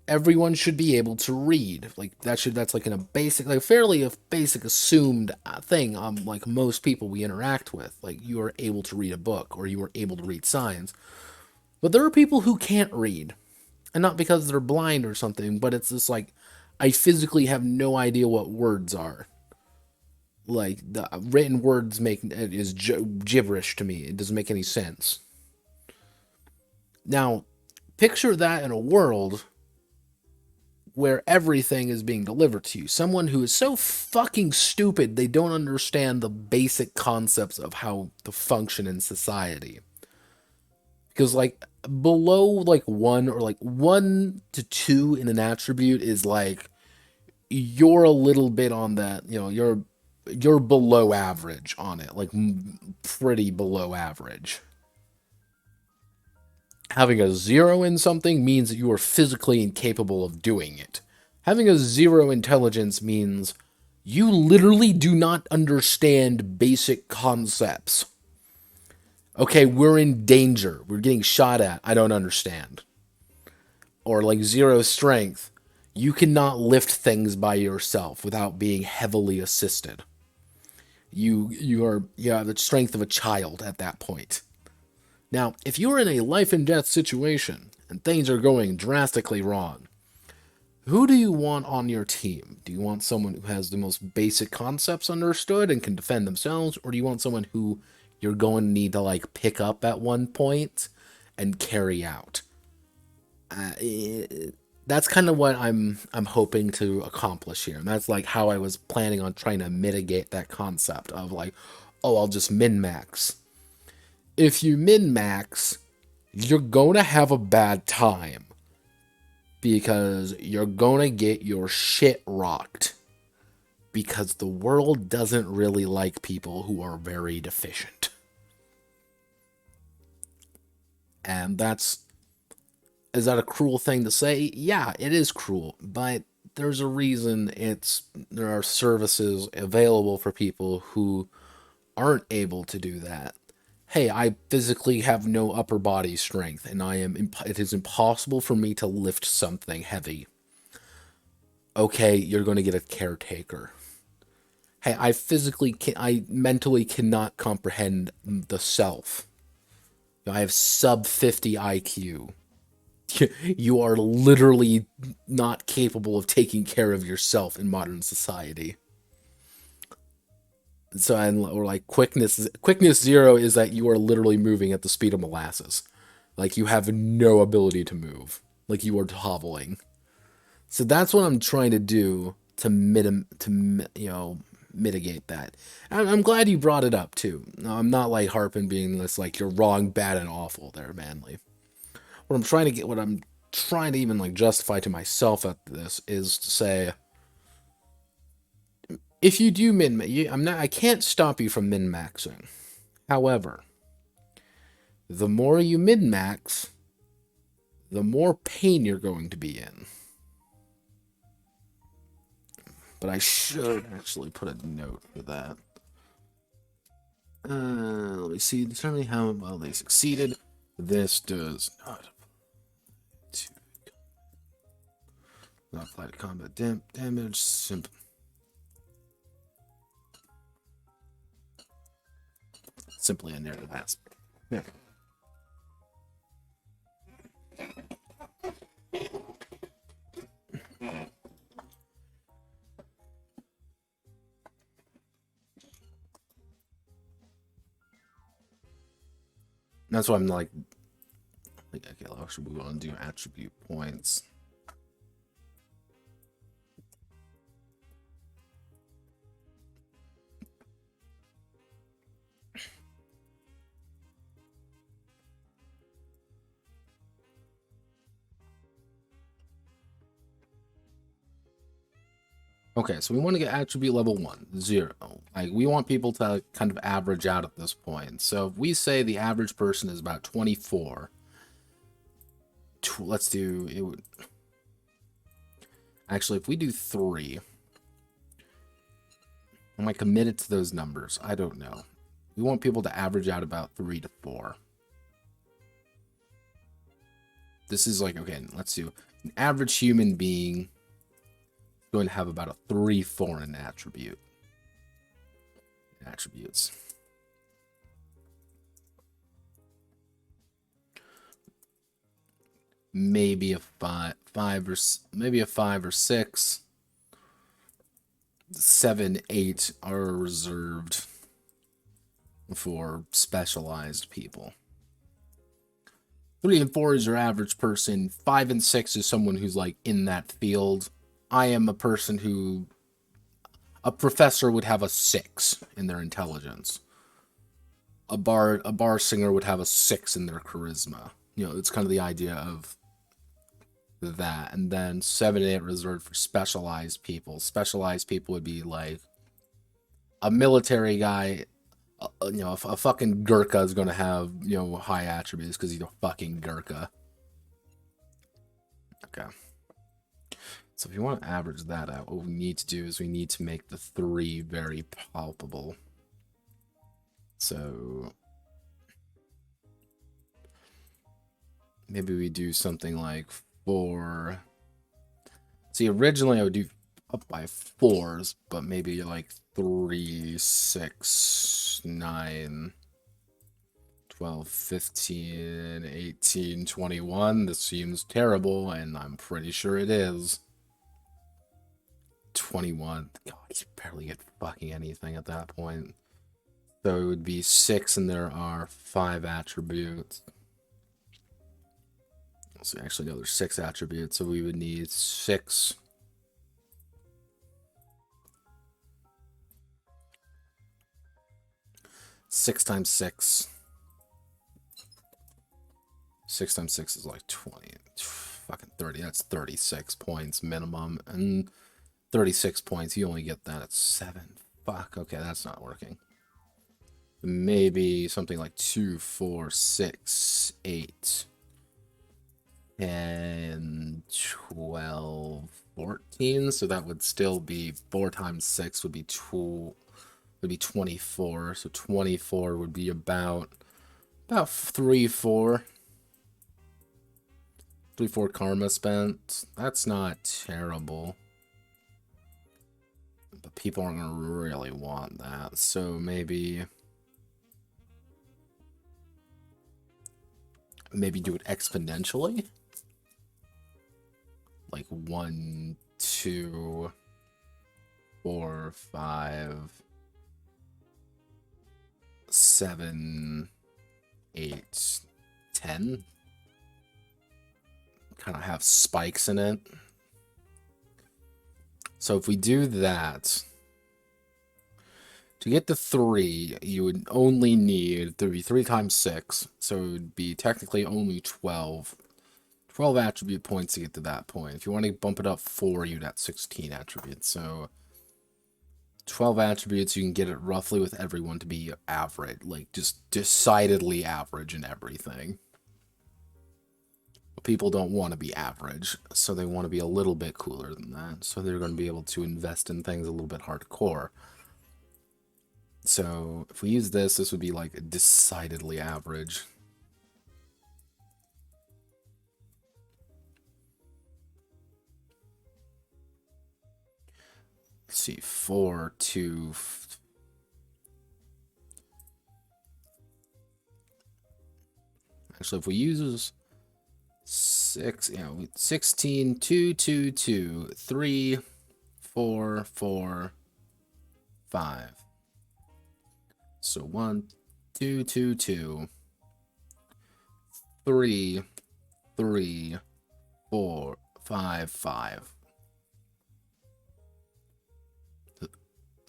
Everyone should be able to read. Like, that's like in a basic, like fairly a basic assumed thing on like most people we interact with. Like, you are able to read a book or you are able to read signs. But there are people who can't read. And not because they're blind or something, but it's just like, I physically have no idea what words are. Like, the written words is gibberish to me. It doesn't make any sense. Now, picture that in a world where everything is being delivered to you. Someone who is so fucking stupid they don't understand the basic concepts of how to function in society. Because, like, below, like, 1 or, like, 1 to 2 in an attribute is, like, you're a little bit on that, you know, you're below average on it. Like, pretty below average. Having a 0 in something means that you are physically incapable of doing it. Having a 0 intelligence means you literally do not understand basic concepts. Okay, we're in danger. We're getting shot at. I don't understand. Or like 0 strength. You cannot lift things by yourself without being heavily assisted. You have the strength of a child at that point. Now, if you're in a life and death situation and things are going drastically wrong, who do you want on your team? Do you want someone who has the most basic concepts understood and can defend themselves, or do you want someone who you're going to need to, like, pick up at one point and carry out? That's kind of what I'm hoping to accomplish here. And that's, like, how I was planning on trying to mitigate that concept of, like, oh, I'll just min-max. If you min-max, you're going to have a bad time. Because you're going to get your shit rocked. because the world doesn't really like people who are very deficient. And is that a cruel thing to say? Yeah, it is cruel, but there's a reason there are services available for people who aren't able to do that. Hey, I physically have no upper body strength, and it is impossible for me to lift something heavy. Okay, you're going to get a caretaker. Hey, I mentally cannot comprehend the self. I have sub 50 IQ. You are literally not capable of taking care of yourself in modern society. So, or like quickness 0 is that you are literally moving at the speed of molasses. Like you have no ability to move. Like you are hobbling. So that's what I'm trying to do to mitigate that. I'm glad you brought it up too. No, I'm not like harping being this like you're wrong, bad, and awful there, Manly. What I'm trying to even like justify to myself at this is to say, if you do I can't stop you from min-maxing. However, the more you min-max, the more pain you're going to be in. But I should actually put a note for that. Let me see. Determining how well they succeeded. This does not apply to combat damage. Simply a narrative aspect. Yeah. That's why I'm like okay, actually we want to do attribute points. Okay, so we want to get attribute level 1, 0. Like, we want people to kind of average out at this point. So if we say the average person is about 24, let's do it. Actually, if we do 3, am I committed to those numbers? I don't know. We want people to average out about 3 to 4. This is like, okay, let's do an average human being going to have about a 3 foreign attributes. Maybe a 5 or 6. 7, 8 are reserved for specialized people. 3 and 4 is your average person. 5 and 6 is someone who's like in that field. I am a person a professor would have a 6 in their intelligence. A bar singer would have a 6 in their charisma. It's kind of the idea of that. And then 7 and 8 reserved for specialized people. Specialized people would be like a military guy. A fucking Gurkha is going to have, high attributes because he's a fucking Gurkha. Okay. So if you want to average that out, what we need to do is we need to make the 3 very palpable. So maybe we do something like 4. See, originally I would do up by 4s, but maybe like 3, 6, 9, 12, 15, 18, 21. This seems terrible, and I'm pretty sure it is. 21. God, you barely get fucking anything at that point. So it would be 6, and there are 5 attributes. So actually, no, there's 6 attributes, so we would need 6. 6 times 6. 6 times 6 is like 20. Fucking 30. That's 36 points minimum. And 36 points. You only get that at 7. Fuck, okay, that's not working. Maybe something like 2, 4, 6, 8, 10, 12, 14. So that would still be 4 times 6 would be 2, would be 24. So 24 would be about 3, 4. 3, 4 karma spent. That's not terrible. But people aren't going to really want that. So maybe do it exponentially. Like 1, 2, 4, 5, 7, 8, 10. Kind of have spikes in it. So if we do that, to get to 3, you would only need, there would be 3 times 6, so it would be technically only 12 attribute points to get to that point. If you want to bump it up 4, you'd have 16 attributes. So 12 attributes, you can get it roughly with everyone to be average, like just decidedly average in everything. People don't want to be average, so they want to be a little bit cooler than that. So they're going to be able to invest in things a little bit hardcore. So if we use this, this would be like decidedly average. Let's see, 4, 2... Actually, if we use 6, 16, 2, 2, 2, 3, 4, 4, 5. So 1, 2, 2, 2, 3, 3, 4, 5, 5.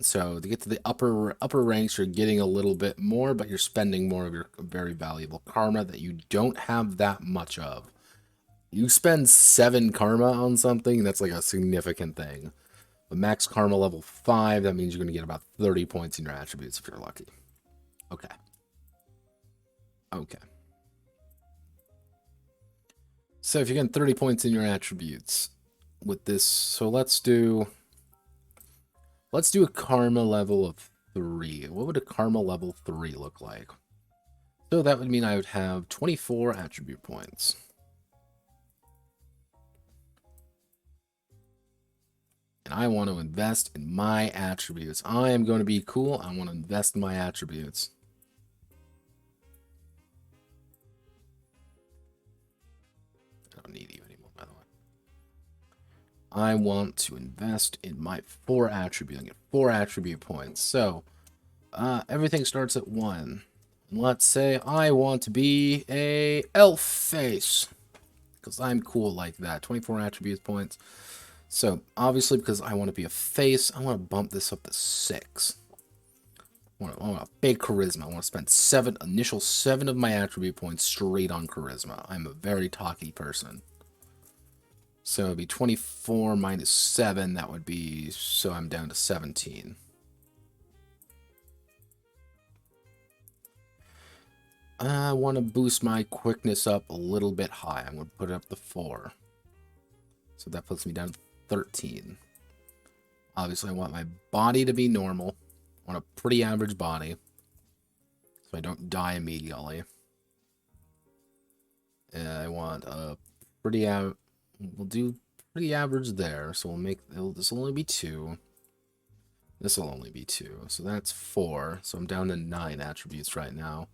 So to get to the upper ranks, you're getting a little bit more, but you're spending more of your very valuable karma that you don't have that much of. You spend 7 karma on something, that's like a significant thing. But max karma level 5, that means you're going to get about 30 points in your attributes if you're lucky. Okay. Okay. So if you're getting 30 points in your attributes with this, so let's do a karma level of 3. What would a karma level 3 look like? So that would mean I would have 24 attribute points. And I want to invest in my attributes. I am going to be cool. I want to invest in my attributes. I don't need you anymore, by the way. I want to invest in my 4 attributes. I get 4 attribute points. So, everything starts at 1. And let's say I want to be a elf face. Because I'm cool like that. 24 attribute points. So, obviously, because I want to be a face, I want to bump this up to 6. I want a big charisma. I want to spend initial 7 of my attribute points straight on charisma. I'm a very talky person. So it'd be 24 minus 7. That would be, so I'm down to 17. I want to boost my quickness up a little bit high. I'm going to put it up to 4. So that puts me down to 13. Obviously, I want my body to be normal. I want a pretty average body. So I don't die immediately. And I want a pretty average... We'll do pretty average there. So we'll make... This will only be 2. This will only be 2. So that's 4. So I'm down to 9 attributes right now.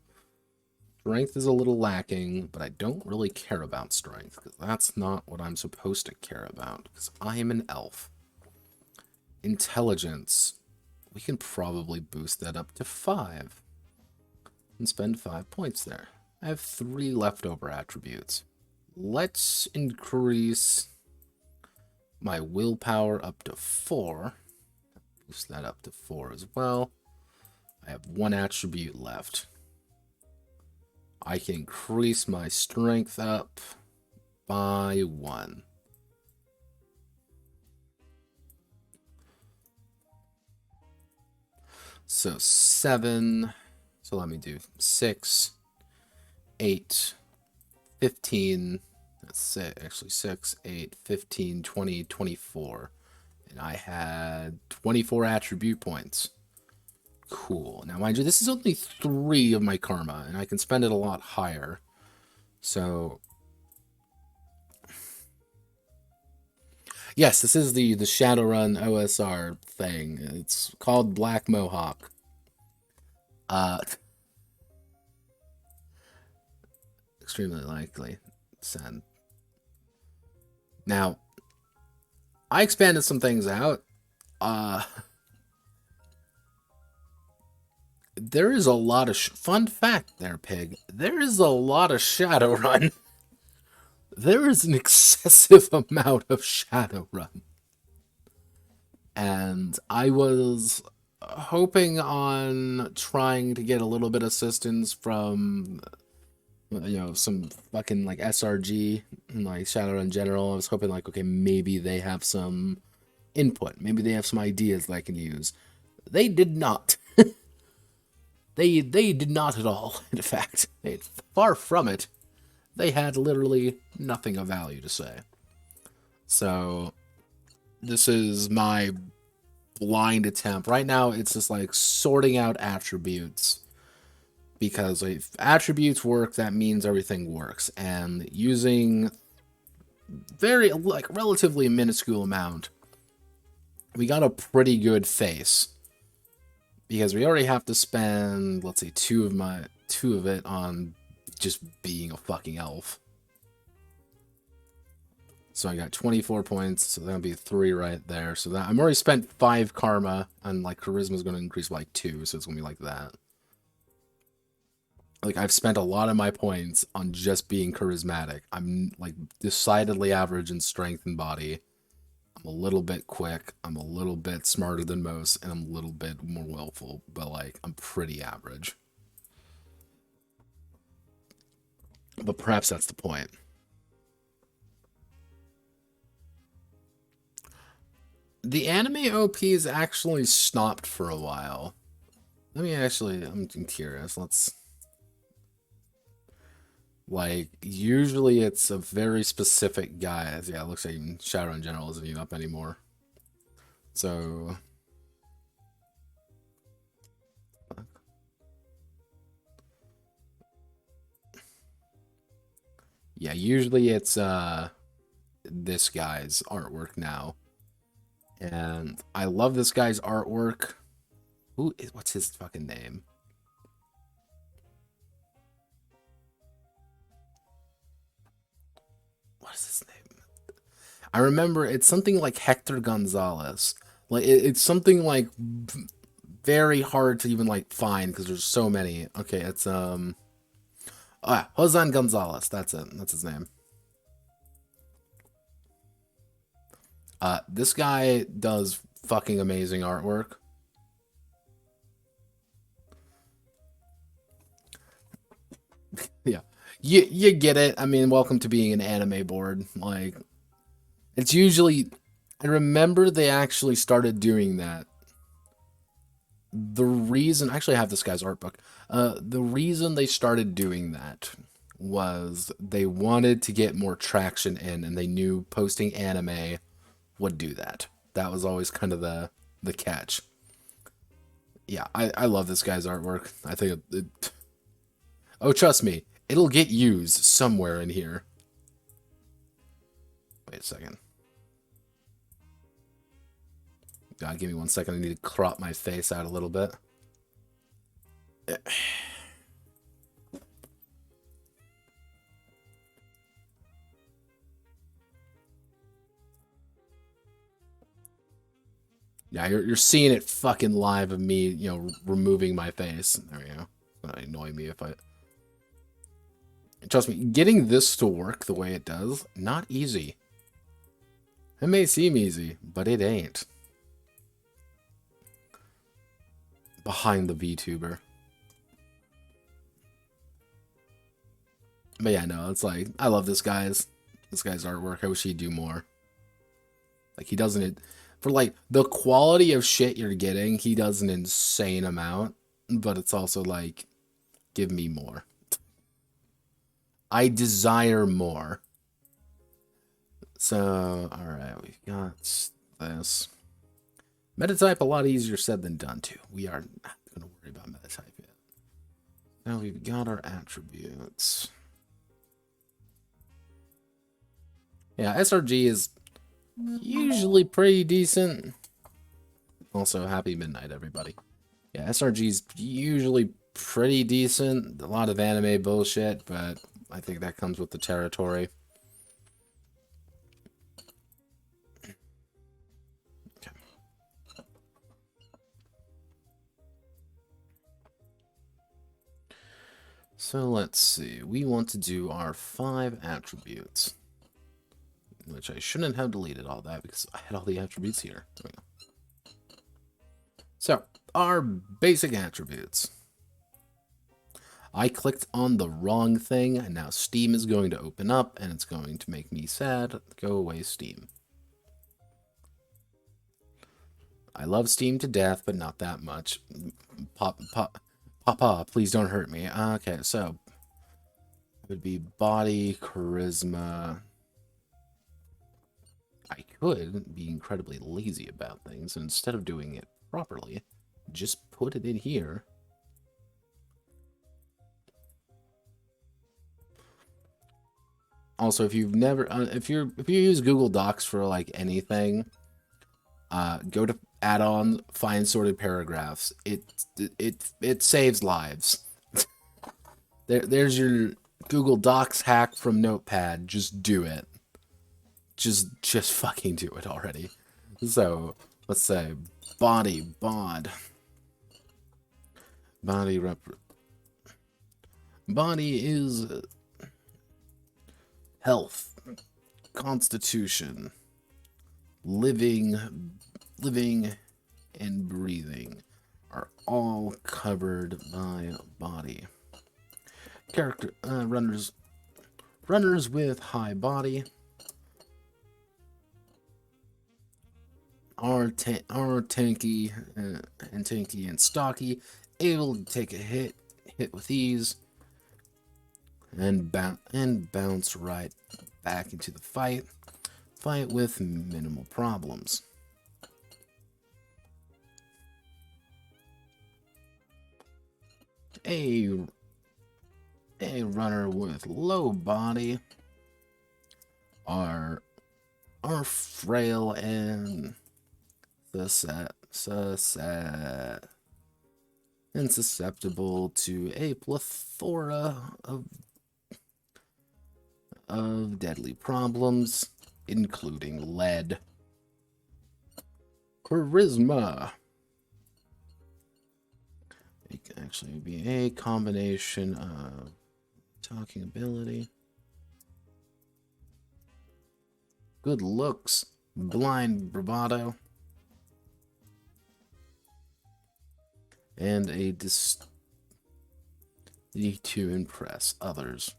Strength is a little lacking, but I don't really care about strength, because that's not what I'm supposed to care about, because I am an elf. Intelligence, we can probably boost that up to 5, and spend 5 points there. I have 3 leftover attributes. Let's increase my willpower up to 4. Boost that up to 4 as well. I have 1 attribute left. I can increase my strength up by 1. So 7. So let me do 6, 8, 15. That's actually 6, 8, 15, 20, 24. And I had 24 attribute points. Cool. Now, mind you, this is only 3 of my karma, and I can spend it a lot higher. So, yes, this is the Shadowrun OSR thing. It's called Black Mohawk. Extremely likely. Send. Now, I expanded some things out. There is a lot of... Fun fact there, Pig. There is a lot of Shadowrun. There is an excessive amount of Shadowrun. And I was hoping on trying to get a little bit of assistance from, you know, some fucking, like, SRG, like, Shadowrun General. I was hoping, like, okay, maybe they have some input. Maybe they have some ideas that I can use. They did not. They did not at all, in fact. Far from it. They had literally nothing of value to say. So, this is my blind attempt. Right now, it's just like sorting out attributes. Because if attributes work, that means everything works. And using relatively minuscule amount, we got a pretty good face. Because we already have to spend, let's say, 2 of it on just being a fucking elf. So I got 24 points, so that'll be 3 right there. So that I'm already spent 5 karma, and like charisma is going to increase by like 2, so it's going to be like that. Like, I've spent a lot of my points on just being charismatic. I'm like decidedly average in strength and body. I'm a little bit quick, I'm a little bit smarter than most, and I'm a little bit more willful, but like, I'm pretty average. But perhaps that's the point. The anime OPs actually stopped for a while. I'm curious, let's... Like, usually it's a very specific guy. Yeah, it looks like Shadowrun General isn't even up anymore. So... yeah, usually it's this guy's artwork now. And I love this guy's artwork. What's his fucking name? What is his name? I remember it's something like Hector Gonzalez. Like, it's something like very hard to even like find because there's so many. Okay, it's Josan Gonzalez. That's it. That's his name. This guy does fucking amazing artwork. Yeah. You get it. I mean, welcome to being an anime board. Like, it's usually... I remember they actually started doing that. The reason... Actually, I have this guy's art book. The reason they started doing that was they wanted to get more traction in, and they knew posting anime would do that. That was always kind of the catch. Yeah, I love this guy's artwork. I think oh, trust me, it'll get used somewhere in here. Wait a second. God, give me 1 second. I need to crop my face out a little bit. Yeah, you're seeing it fucking live of me, you know, removing my face. There we go. It's gonna annoy me if I... Trust me, getting this to work the way it does, not easy. It may seem easy, but it ain't. Behind the VTuber. But yeah, no, it's like, I love this guy's artwork. I wish he'd do more. Like, he doesn't... For like the quality of shit you're getting, he does an insane amount, but it's also like, give me more. I desire more. So, alright, we've got this. Metatype a lot easier said than done too. We are not going to worry about metatype yet. Now we've got our attributes. Yeah, SRG is usually pretty decent. Also, happy midnight, everybody. Yeah, SRG is usually pretty decent. A lot of anime bullshit, but I think that comes with the territory. Okay. So let's see. We want to do our 5 attributes. Which I shouldn't have deleted all that because I had all the attributes here. There we go. So, our basic attributes. I clicked on the wrong thing, and now Steam is going to open up, and it's going to make me sad. Go away, Steam. I love Steam to death, but not that much. Papa, please don't hurt me. Okay, so it would be body, charisma. I could be incredibly lazy about things, and instead of doing it properly, just put it in here. Also, if you've never, if you use Google Docs for like anything, go to Anon, find sorted paragraphs. It saves lives. There's your Google Docs hack from Notepad. Just do it. Just fucking do it already. So, let's say body, bod. Body is health, constitution, living and breathing are all covered by body. Character runners with high body are tanky and stocky, able to take a hit with ease, and bounce right back into the fight with minimal problems. A runner with low body are frail and susceptible to a plethora of deadly problems, including lead. Charisma. It can actually be a combination of talking ability, good looks, blind bravado, and a need to impress others.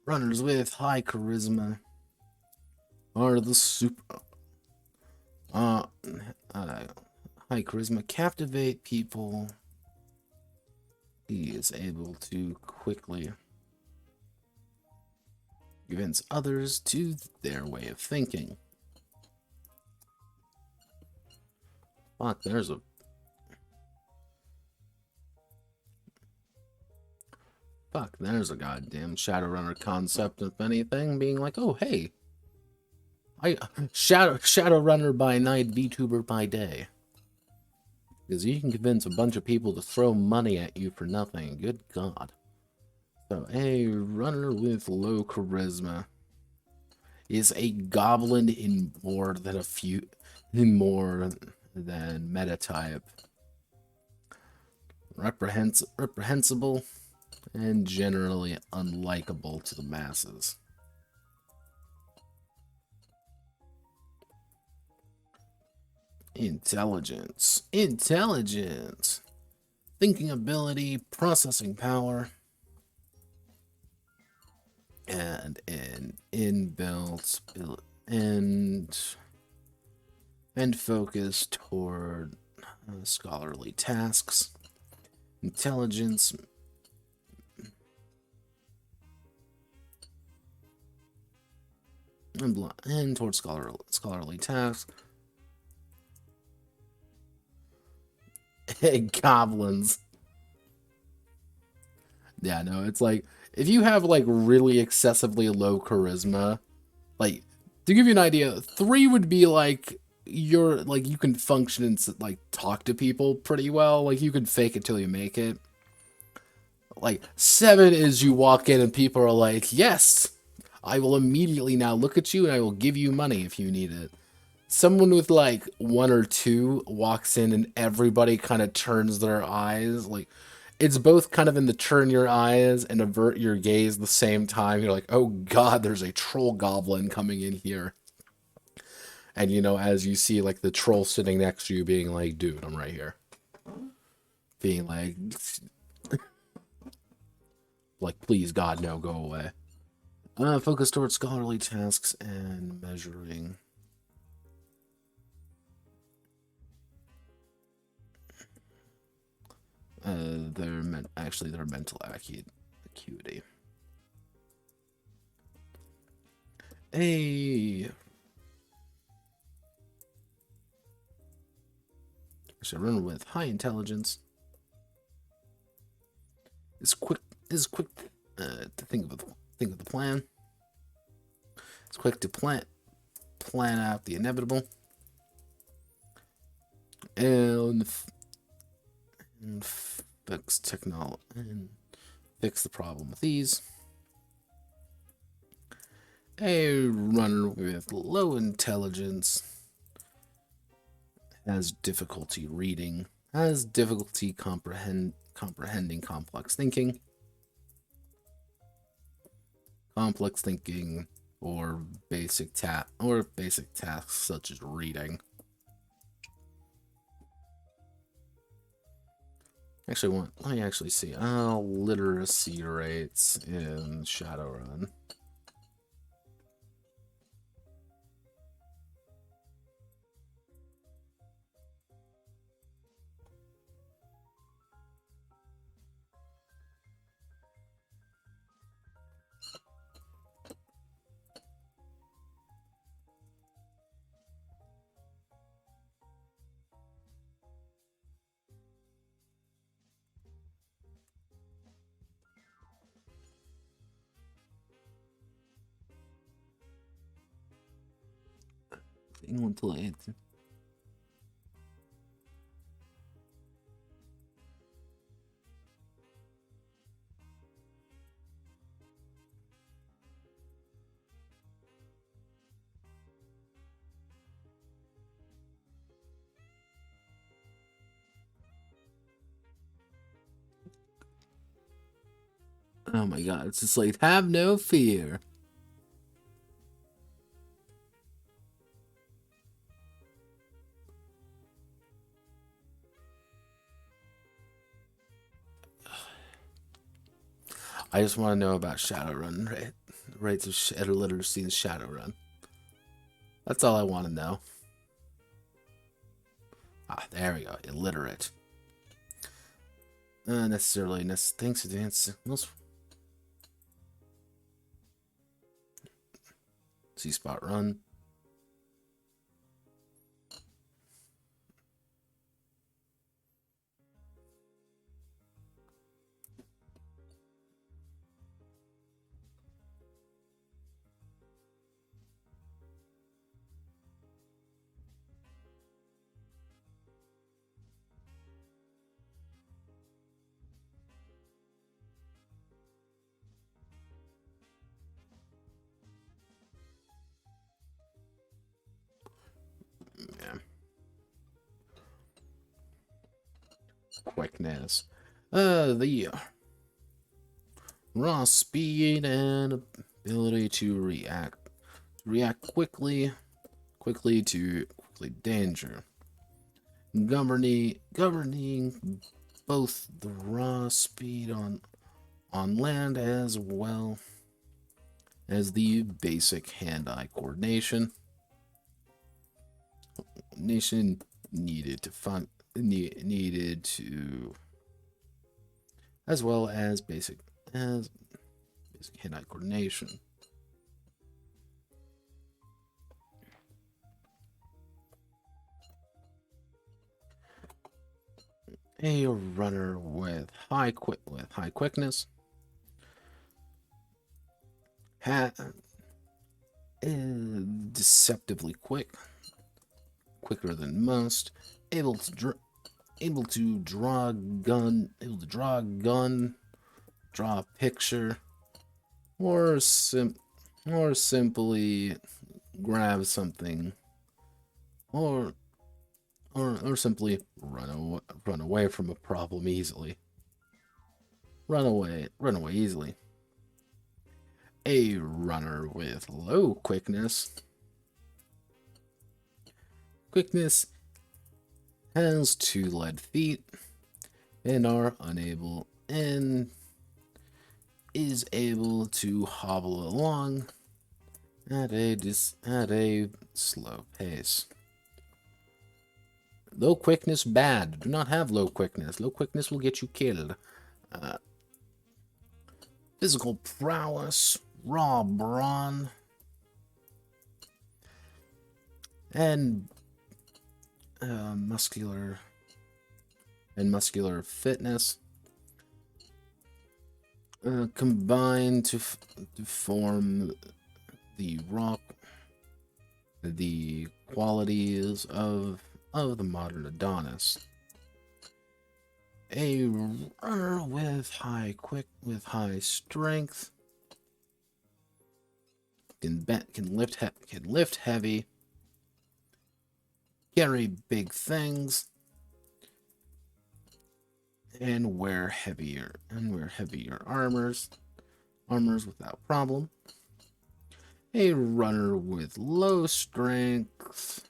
Runners with high charisma are the high charisma captivate people. He is able to quickly convince others to their way of thinking. Fuck, there's a goddamn Shadowrunner concept, if anything, being like, oh, hey, Shadowrunner by night, VTuber by day. Because you can convince a bunch of people to throw money at you for nothing. Good God. So, a runner with low charisma is a goblin in more than metatype. Reprehensible and generally unlikable to the masses. Intelligence. Thinking ability, processing power, and an inbuilt and focus toward scholarly tasks, intelligence, and towards scholarly tasks. Goblins. Yeah, no, it's like if you have like really excessively low charisma, like to give you an idea, 3 would be like you're like you can function and like talk to people pretty well, like you can fake it till you make it. Like 7 is you walk in and people are like, "Yes, I will immediately now look at you and I will give you money if you need it." Someone with like 1 or 2 walks in and everybody kind of turns their eyes. Like it's both kind of in the turn your eyes and avert your gaze at the same time. You're like, oh god, there's a troll goblin coming in here. And you know, as you see like the troll sitting next to you being like, dude, I'm right here. Being like, please God, no, go away. Focus towards scholarly tasks and measuring. Their mental acuity. Hey, should run with high intelligence. Is quick to think of the plan. It's quick to plan out the inevitable. And fix technology and fix the problem with ease. A runner with low intelligence has difficulty reading, has difficulty comprehending complex thinking. Complex thinking or basic tasks such as reading. Actually, let me actually see. Literacy rates in Shadowrun. Until it. Oh my god, it's just like, have no fear. I just want to know about Shadowrun, rates of literacy in Shadowrun. That's all I want to know. Ah, there we go. Illiterate. Necessarily. Thanks, advanced. C-spot run. Yeah. Quickness. The raw speed and ability to react quickly to danger. Governing both the raw speed on land as well as the basic hand-eye coordination. Nation needed to, as well as basic hand-eye coordination. A runner with high quickness deceptively quicker than most, able to draw a gun, draw a picture, or simply grab something, or simply run away from a problem easily. Run away easily. A runner with low quickness has 2 lead feet and is able to hobble along at a slow pace. Low quickness bad. Do not have low quickness. Low quickness will get you killed. Physical prowess, raw brawn, and muscular fitness combine to form the qualities of the modern Adonis. A runner with high strength can lift heavy, carry big things, and wear heavier armors without problem. A runner with low strength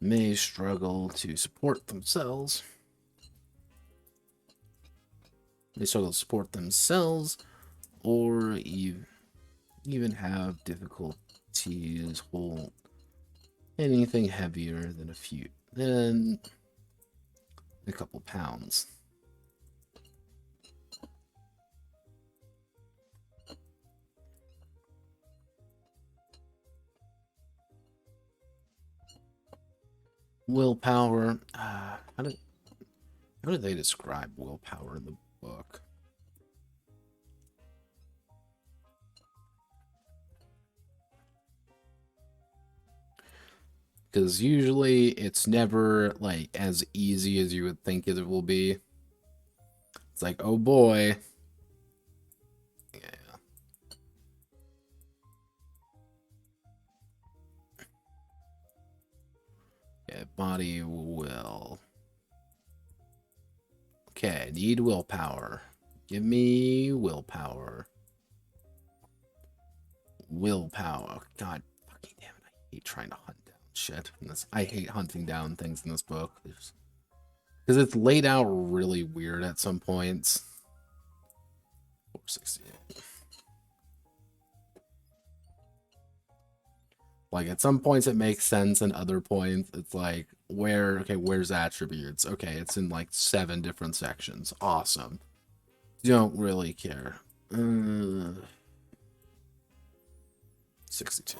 may struggle to support themselves. Or even have difficulties hold anything heavier than a couple pounds. Willpower. How do they describe willpower in the book? Because usually it's never like as easy as you would think it will be. It's like, oh boy. Yeah, body will. Okay, need willpower. Give me willpower. Willpower. God fucking damn it. I hate trying to hunt down shit. I hate hunting down things in this book. Because it's laid out really weird at some points. 468. Like, at some points it makes sense, and other points it's like, where's attributes? Okay, it's in like 7 different sections. Awesome. Don't really care. 62.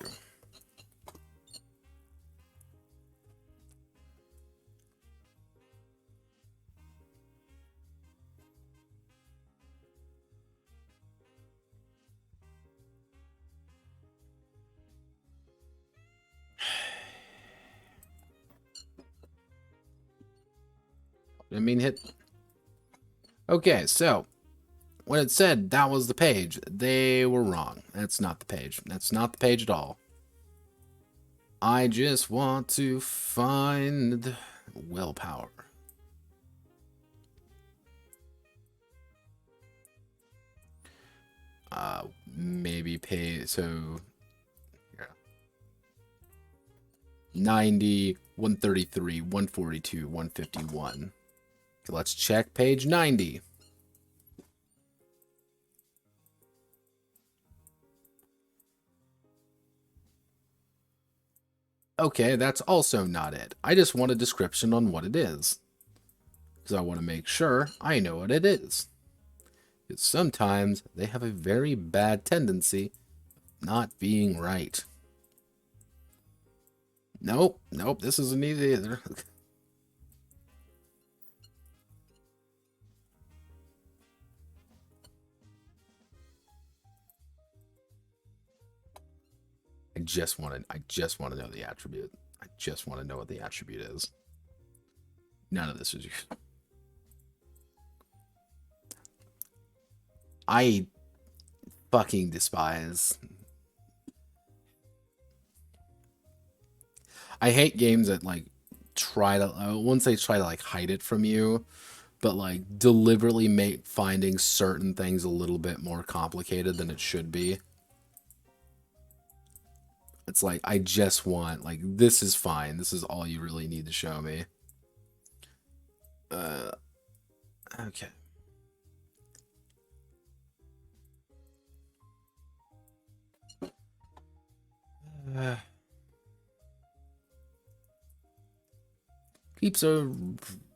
I mean, hit. Okay, so when it said that was the page, they were wrong. That's not the page. That's not the page at all. I just want to find willpower. Maybe pay, so yeah. 90, 133, 142, 151. Okay, let's check page 90. Okay, that's also not it. I just want a description on what it is. Because I want to make sure I know what it is. Because sometimes they have a very bad tendency not being right. Nope, nope, this isn't either. I just want to know the attribute. I just want to know what the attribute is. None of this is useful. I fucking despise. I hate games that like try to once they try to like hide it from you, but like deliberately make finding certain things a little bit more complicated than it should be. It's like I just want like this is fine. This is all you really need to show me. Okay. Keeps a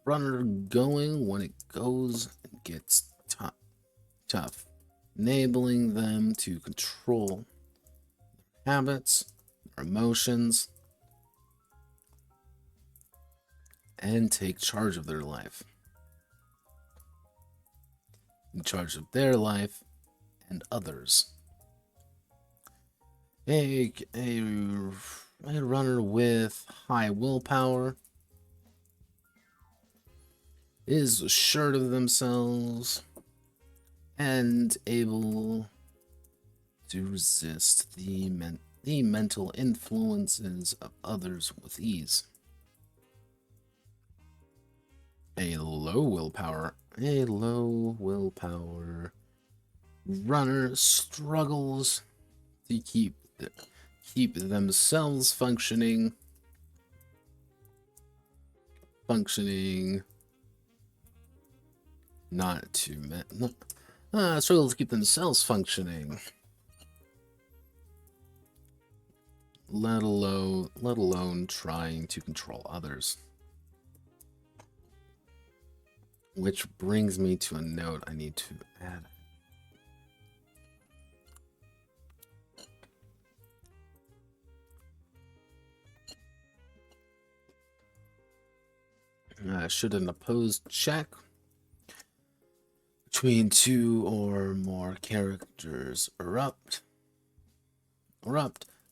runner going when it goes and gets tough, enabling them to control their habits, their emotions, and take charge of their life. In charge of their life and others. A runner with high willpower is assured of themselves and able to resist the mental influences of others with ease. A low willpower runner struggles to keep themselves functioning not to struggle to keep themselves functioning, let alone trying to control others. Which brings me to a note I need to add. Should an opposed check between two or more characters erupt,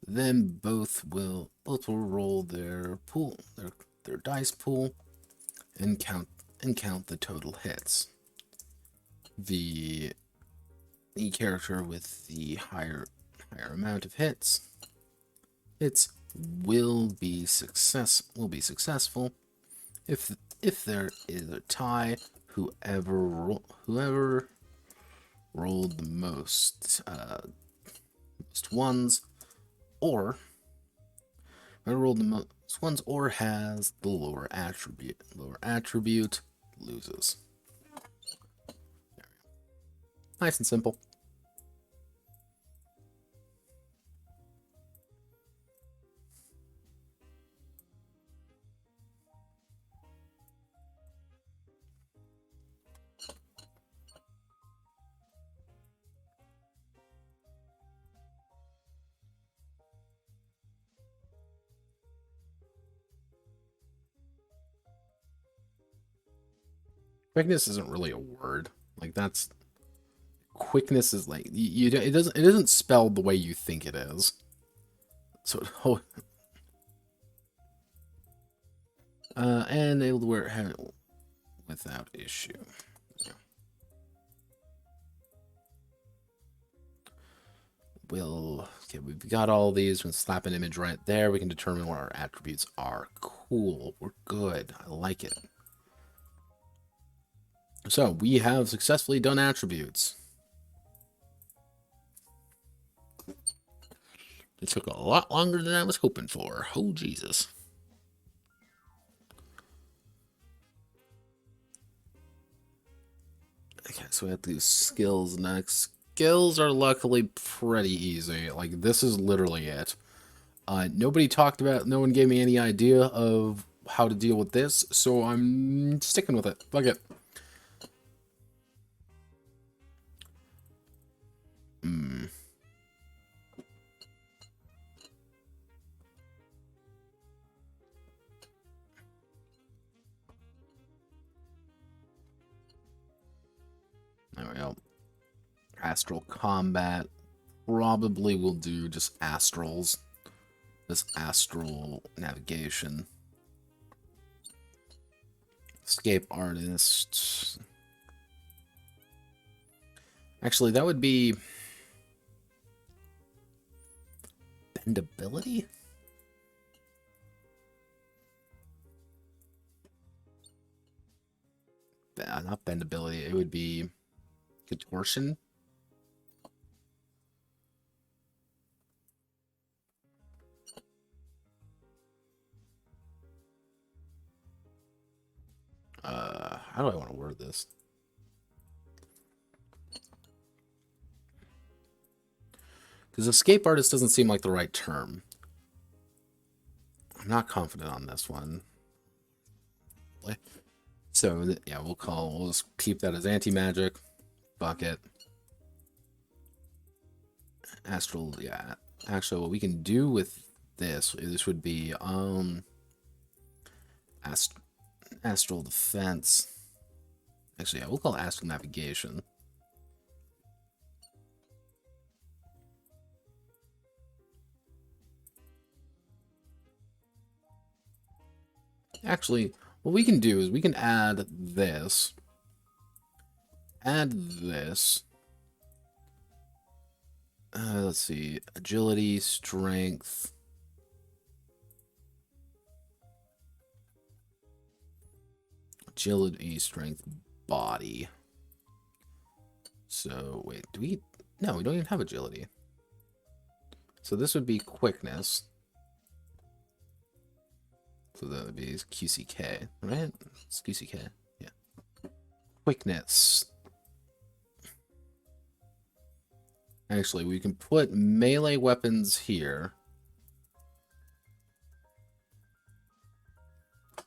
then both will roll their dice pool and count the total hits. The character with the higher amount of hits will be successful. If there is a tie, whoever rolled the most ones, or rolled the most ones, or has the lower attribute loses. Nice and simple. Quickness isn't really a word. Like that's quickness is like it isn't spelled the way you think it is. So and able to wear it without issue. Yeah. Okay, we've got all these. We can slap an image right there. We can determine what our attributes are. Cool. We're good. I like it. So we have successfully done attributes. It took a lot longer than I was hoping for. Oh, Jesus. Okay, so we have to do skills next. Skills are luckily pretty easy. Like, this is literally it. Nobody talked about, no one gave me any idea of how to deal with this, so I'm sticking with it. Fuck it. There we go. Astral combat. Probably will do just astrals. This astral navigation. Escape artist. Actually, that would be bendability? Not bendability. It would be contortion. How do I want to word this? Because escape artist doesn't seem like the right term. I'm not confident on this one. So, yeah, we'll just keep that as anti-magic. Fuck it. Astral, yeah. Actually, what we can do with this would be, astral defense. Actually, yeah, we'll call it astral navigation. Actually, what we can do is we can add this. Add this. Let's see. Agility, strength. Agility, strength, body. So, wait, do we... No, we don't even have agility. So this would be quickness. So that would be QCK, right? It's QCK, yeah. Quickness. Actually, we can put melee weapons here.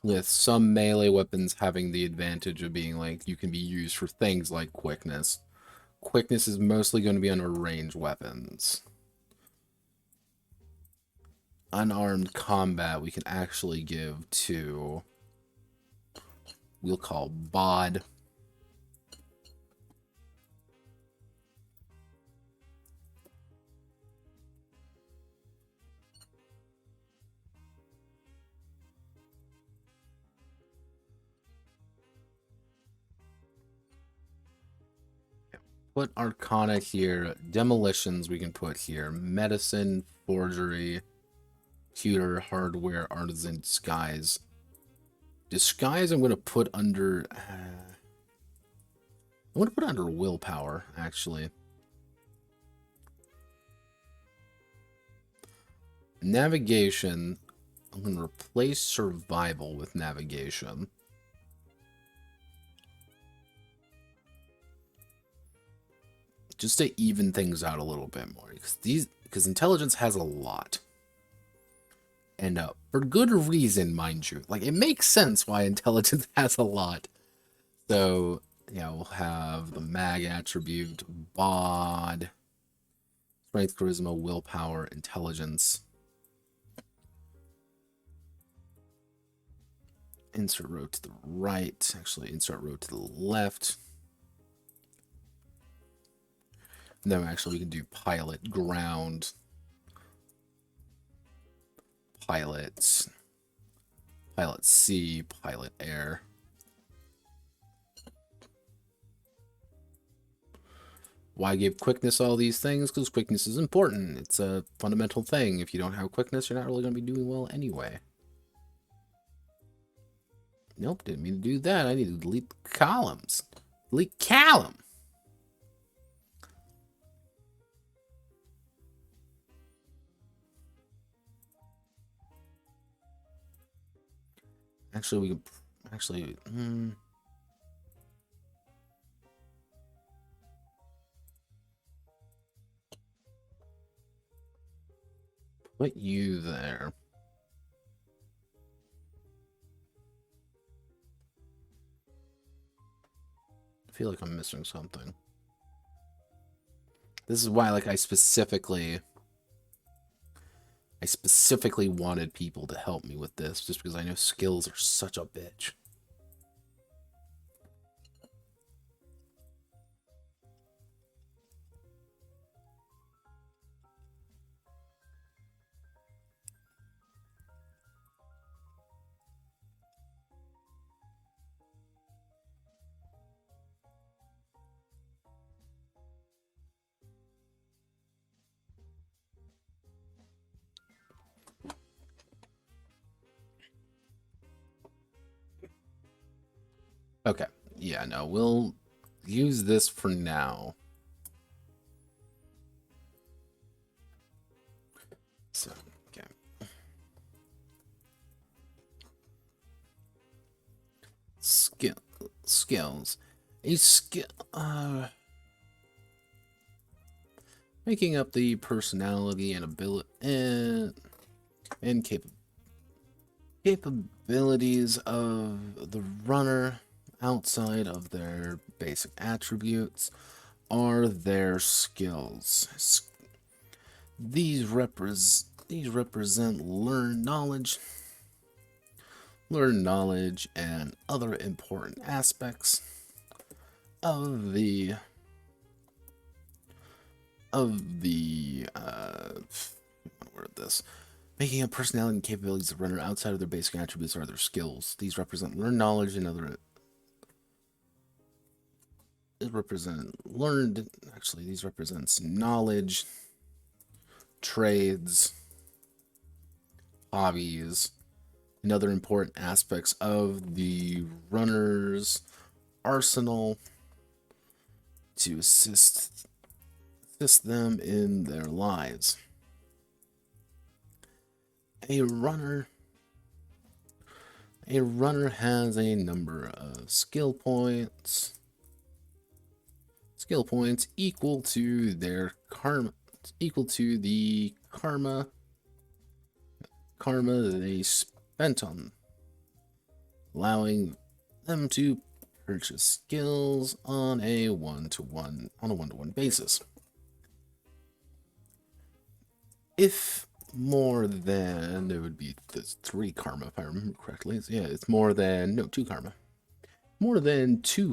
With some melee weapons having the advantage of being like, you can be used for things like quickness. Quickness is mostly going to be under ranged weapons. Unarmed combat we can actually give to, we'll call bod. Put Arcana here. Demolitions we can put here. Medicine, forgery, computer, hardware, artisan, disguise. Disguise I'm going to put under... I'm going to put it under willpower, actually. Navigation. I'm going to replace survival with navigation. Just to even things out a little bit more. Because intelligence has a lot. And for good reason, mind you. Like, it makes sense why intelligence has a lot. So, yeah, we'll have the mag attribute, bod, strength, charisma, willpower, intelligence. Insert row to the right. Actually, insert row to the left. And then actually we can do pilot, ground, pilot, pilot sea, pilot air. Why give quickness all these things? Because quickness is important. It's a fundamental thing. If you don't have quickness, you're not really going to be doing well anyway. Nope, didn't mean to do that. I need to delete columns. Delete column. Actually, we can... Actually... Put you there. I feel like I'm missing something. This is why, like, I specifically wanted people to help me with this, just because I know skills are such a bitch. Okay, yeah, no, we'll use this for now. So, okay. Skills. A skill, making up the personality and ability and capabilities of the runner outside of their basic attributes are their skills. These represent learned knowledge and other important aspects of the word this. Making up personality and capabilities of the runner outside of their basic attributes are their skills. These represent learned knowledge and other. These represents knowledge, trades, hobbies, and other important aspects of the runner's arsenal to assist them in their lives. A runner has a number of skill points equal to their karma, the karma they spent on, allowing them to purchase skills on a one-to-one basis. If more than, it would be 3 karma if I remember correctly. Yeah, it's more than 2 karma. More than 2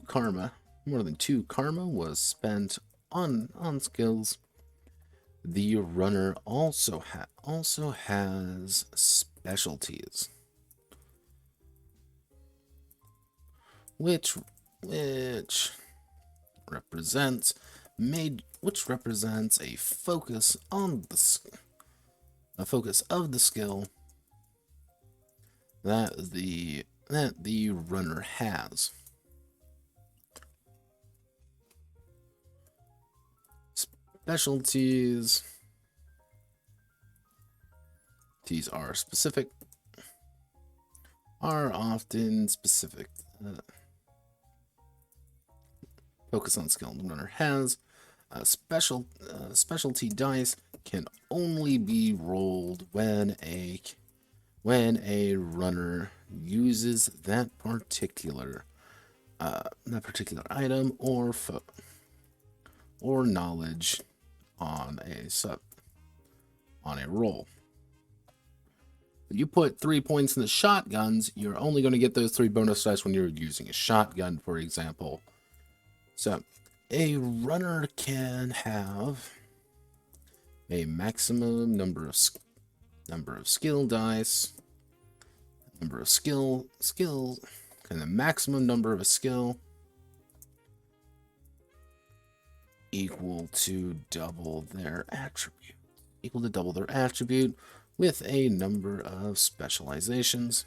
karma was spent on skills. The runner also has specialties, which represents a focus on the focus of the skill that the runner has. Specialties. These are often specific. Focus on skill the runner has. Specialty dice can only be rolled when a runner uses that particular item or knowledge on a roll. You put 3 points in the shotguns, you're only going to get those 3 bonus dice when you're using a shotgun, for example. So, a runner can have a maximum number of skill dice, and the maximum number of a skill equal to double their attribute. With a number of specializations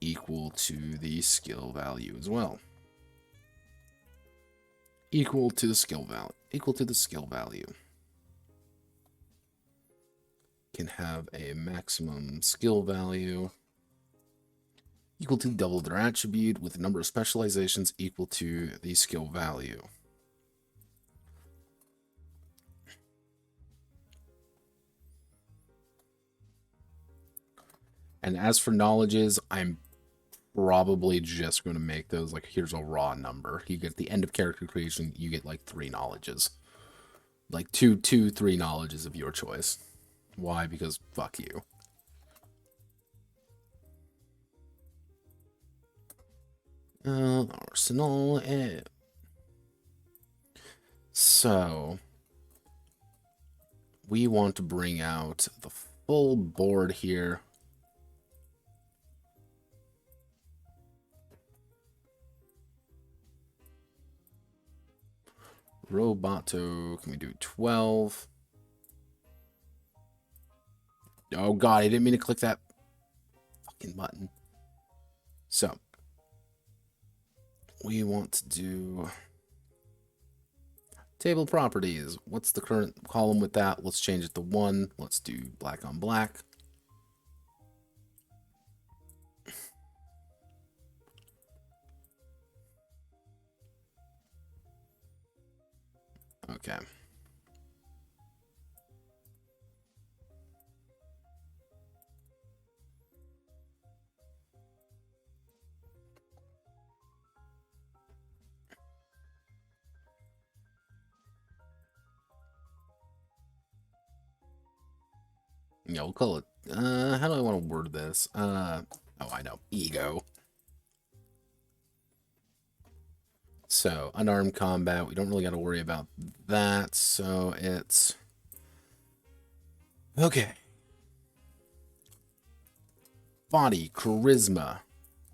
equal to the skill value as well. Equal to the skill value. Can have a maximum skill value equal to double their attribute with a number of specializations equal to the skill value. And as for knowledges, I'm probably just going to make those like, here's a raw number. You get the end of character creation, you get like 3 knowledges. Like 3 knowledges of your choice. Why? Because fuck you. Arsenal. So, we want to bring out the full board here. Roboto, can we do 12? Oh god, I didn't mean to click that fucking button. So, we want to do table properties. What's the current column with that? Let's change it to 1. Let's do black on black. Okay. Yeah, we'll call it, how do I want to word this? Oh, I know. Ego. So, unarmed combat, we don't really got to worry about that, so it's... Okay. Body, charisma,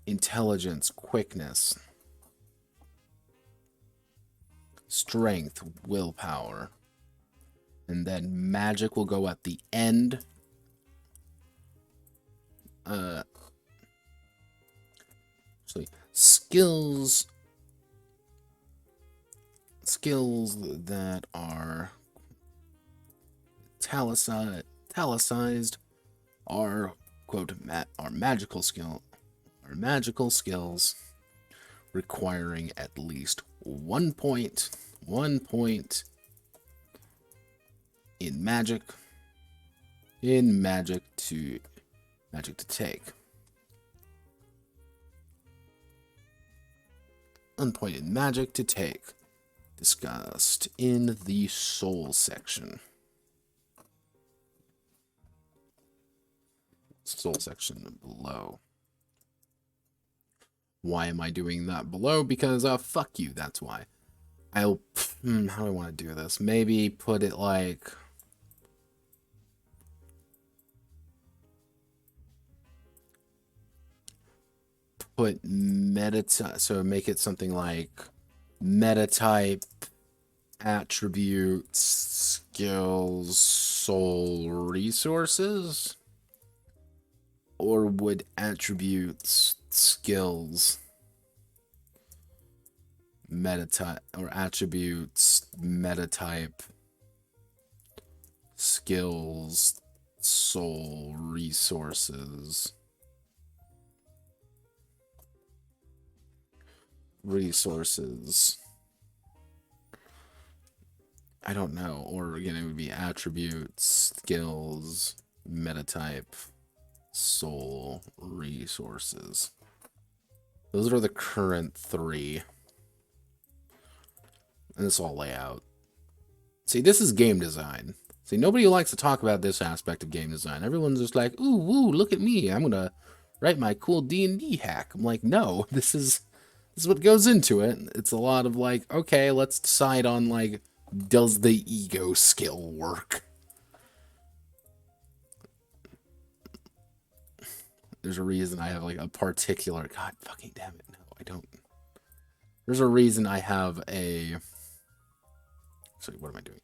intelligence, quickness, strength, willpower, and then magic will go at the end. Actually, skills that are italicized are, quote, are magical skills requiring at least 1 point in magic to take. 1 point in magic to take. Discussed in the soul section. Soul section below. Why am I doing that below? Because, fuck you, that's why. How do I want to do this? Maybe put it like... Put meta-type, so make it something like meta-type, attributes, skills, soul, resources? Or would attributes, skills, meta-type, or attributes, meta-type, skills, soul, resources, I don't know. Or again, it would be attributes, skills, meta-type, soul, resources. Those are the current 3. And this all layout. See, this is game design. See, nobody likes to talk about this aspect of game design. Everyone's just like, ooh, woo, look at me. I'm gonna write my cool D&D hack. I'm like, no, this is what goes into it. It's a lot of like, okay, let's decide on like, does the ego skill work? There's a reason I have like a particular, god fucking damn it, no, I don't. There's a reason I have a, sorry, what am I doing?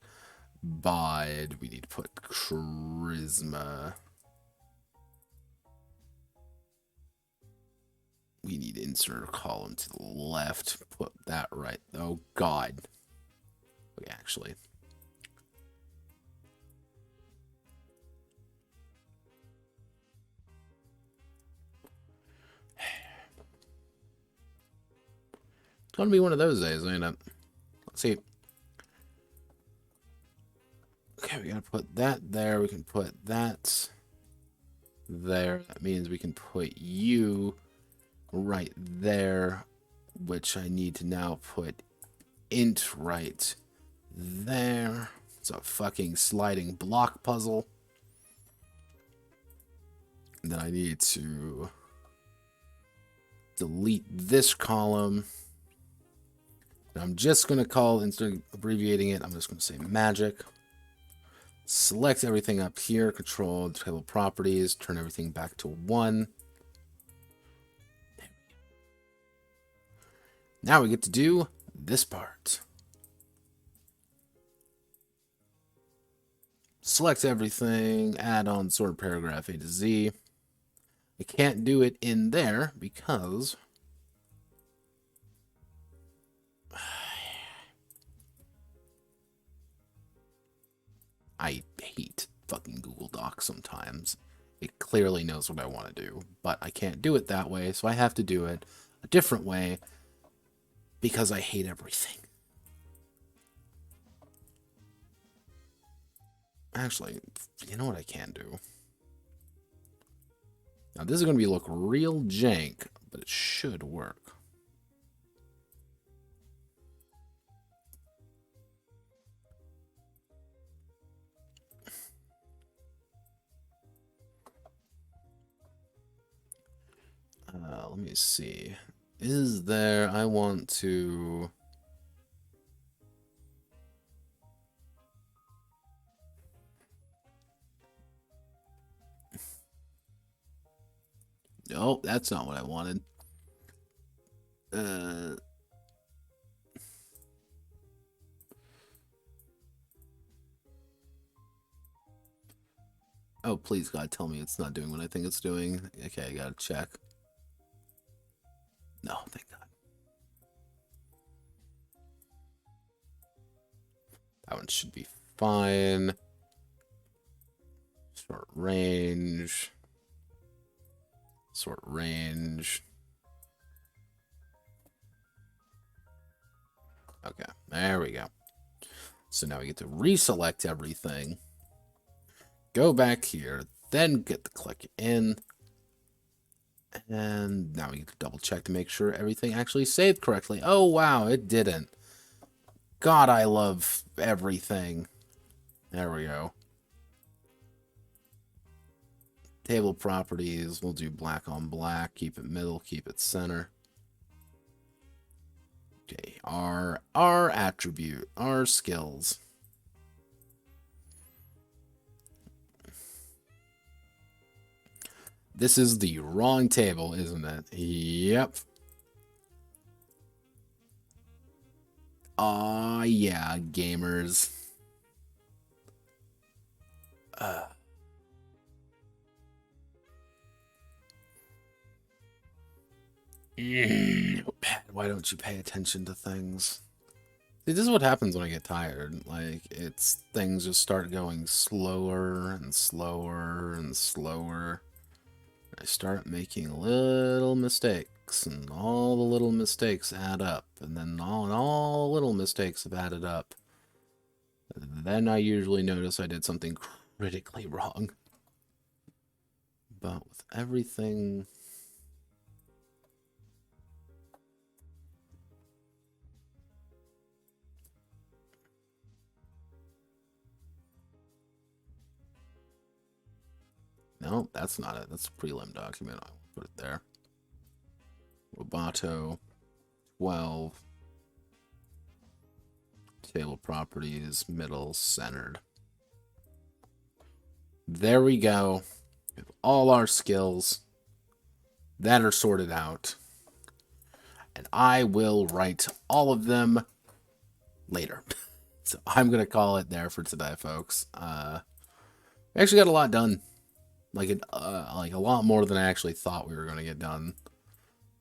Bod, we need to put charisma. We need to insert a column to the left, put that right, oh god. Okay, actually. It's gonna be one of those days, ain't it? Let's see. Okay, we gotta put that there. We can put that there. That means we can put you right there, which I need to now put int right there. It's a fucking sliding block puzzle. And then I need to delete this column. And I'm just going to call, instead of abbreviating it, I'm just going to say magic. Select everything up here, control table properties, turn everything back to 1. Now we get to do this part. Select everything, add on sort paragraph A to Z. I can't do it in there because I hate fucking Google Docs sometimes. It clearly knows what I want to do, but I can't do it that way, so I have to do it a different way because I hate everything. Actually, you know what I can do? Now, this is going to look real jank, but it should work. Let me see. Is there... I want to... No, that's not what I wanted. Oh, please, God, tell me it's not doing what I think it's doing. Okay, I gotta check. No, thank God. That one should be fine. Sort range. Sort range. Okay, there we go. So now we get to reselect everything. Go back here, then get the click in. And now we get to double check to make sure everything actually saved correctly. Oh, wow, it didn't. God, I love everything. There we go. Table properties, we'll do black on black, keep it middle, keep it center. Okay, our attribute, our skills. This is the wrong table, isn't it? Yep. Aw, yeah, gamers. Notepad, why don't you pay attention to things? See, this is what happens when I get tired. Like, things just start going slower and slower and slower. I start making little mistakes, and all the little mistakes add up, and then all little mistakes have added up. And then I usually notice I did something critically wrong. But with everything... No, that's not it. That's a prelim document. I'll put it there. Roboto 12. Table properties, middle, centered. There we go. We have all our skills that are sorted out. And I will write all of them later. So I'm going to call it there for today, folks. We actually got a lot done. Like a lot more than I actually thought we were going to get done.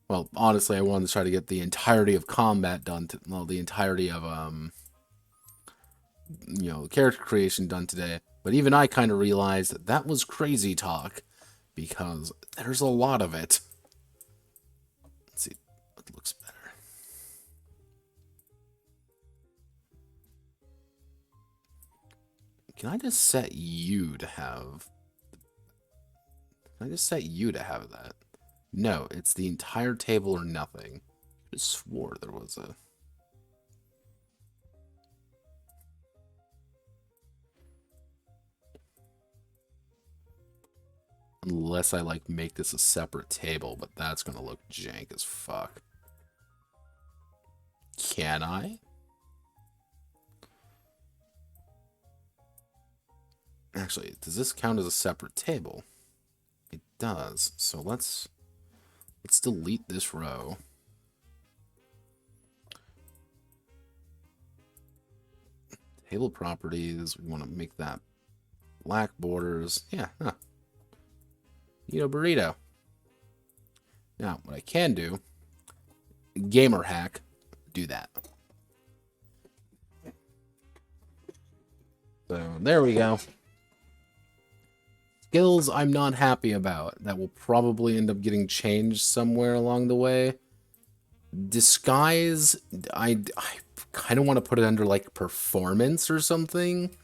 Well, honestly, I wanted to try to get the entirety of combat done. Well, the entirety of character creation done today. But even I kind of realized that that was crazy talk because there's a lot of it. Let's see what looks better. Can I just set you to have... Can I just set you to have that? No, it's the entire table or nothing. I just swore there was a... Unless I, like, make this a separate table, but that's gonna look jank as fuck. Can I? Actually, does this count as a separate table? It does. So let's delete this row. Table properties, we want to make that black borders. Yeah, huh. Burrito. Now, what I can do, gamer hack, do that. So there we go. Skills I'm not happy about that will probably end up getting changed somewhere along the way. Disguise, I kind of want to put it under like performance or something,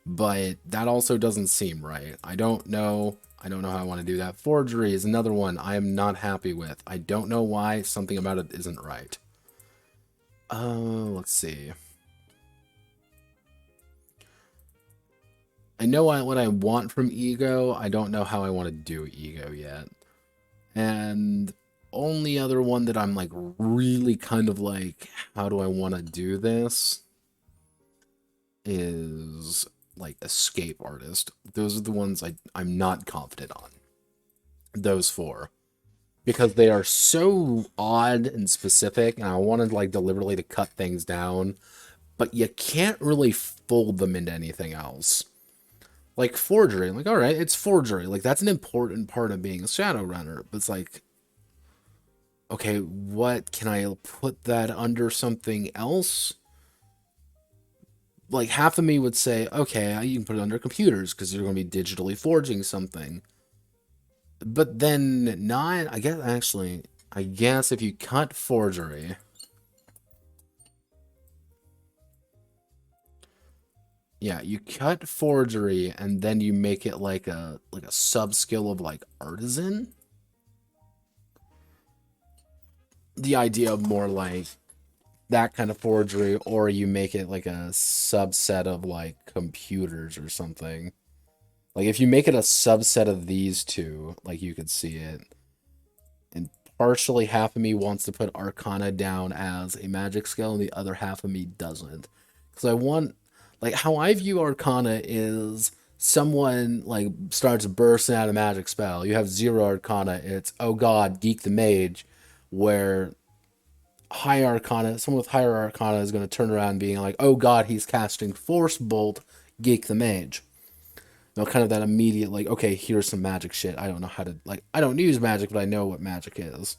but that also doesn't seem right. I don't know how I want to do that. Forgery is another one I am not happy with. I don't know why. Something about it isn't right. Let's see. I know what I want from ego. I don't know how I want to do ego yet. And only other one that I'm like really kind of like, how do I want to do this? Is like escape artist. Those are the ones I'm not confident on. Those four. Because they are so odd and specific, and I wanted like deliberately to cut things down, but you can't really fold them into anything else. Like forgery, I'm like, all right, it's forgery. Like that's an important part of being a Shadowrunner. But it's like, okay, what can I put that under something else? Like half of me would say, okay, you can put it under computers because you're going to be digitally forging something. But then not, I guess if you cut forgery, yeah, you cut forgery and then you make it like a sub skill of like artisan. The idea of more like that kind of forgery, or you make it like a subset of like computers or something. Like if you make it a subset of these two, like you could see it. And partially half of me wants to put Arcana down as a magic skill and the other half of me doesn't. Because I want, like how I view Arcana is someone like starts bursting out a magic spell. You have 0 Arcana, it's, oh god, Geek the Mage, where high Arcana, someone with higher Arcana is going to turn around being like, oh god, he's casting Force Bolt, Geek the Mage. You know, kind of that immediate, like, okay, here's some magic shit. I don't know how to, like, I don't use magic, but I know what magic is.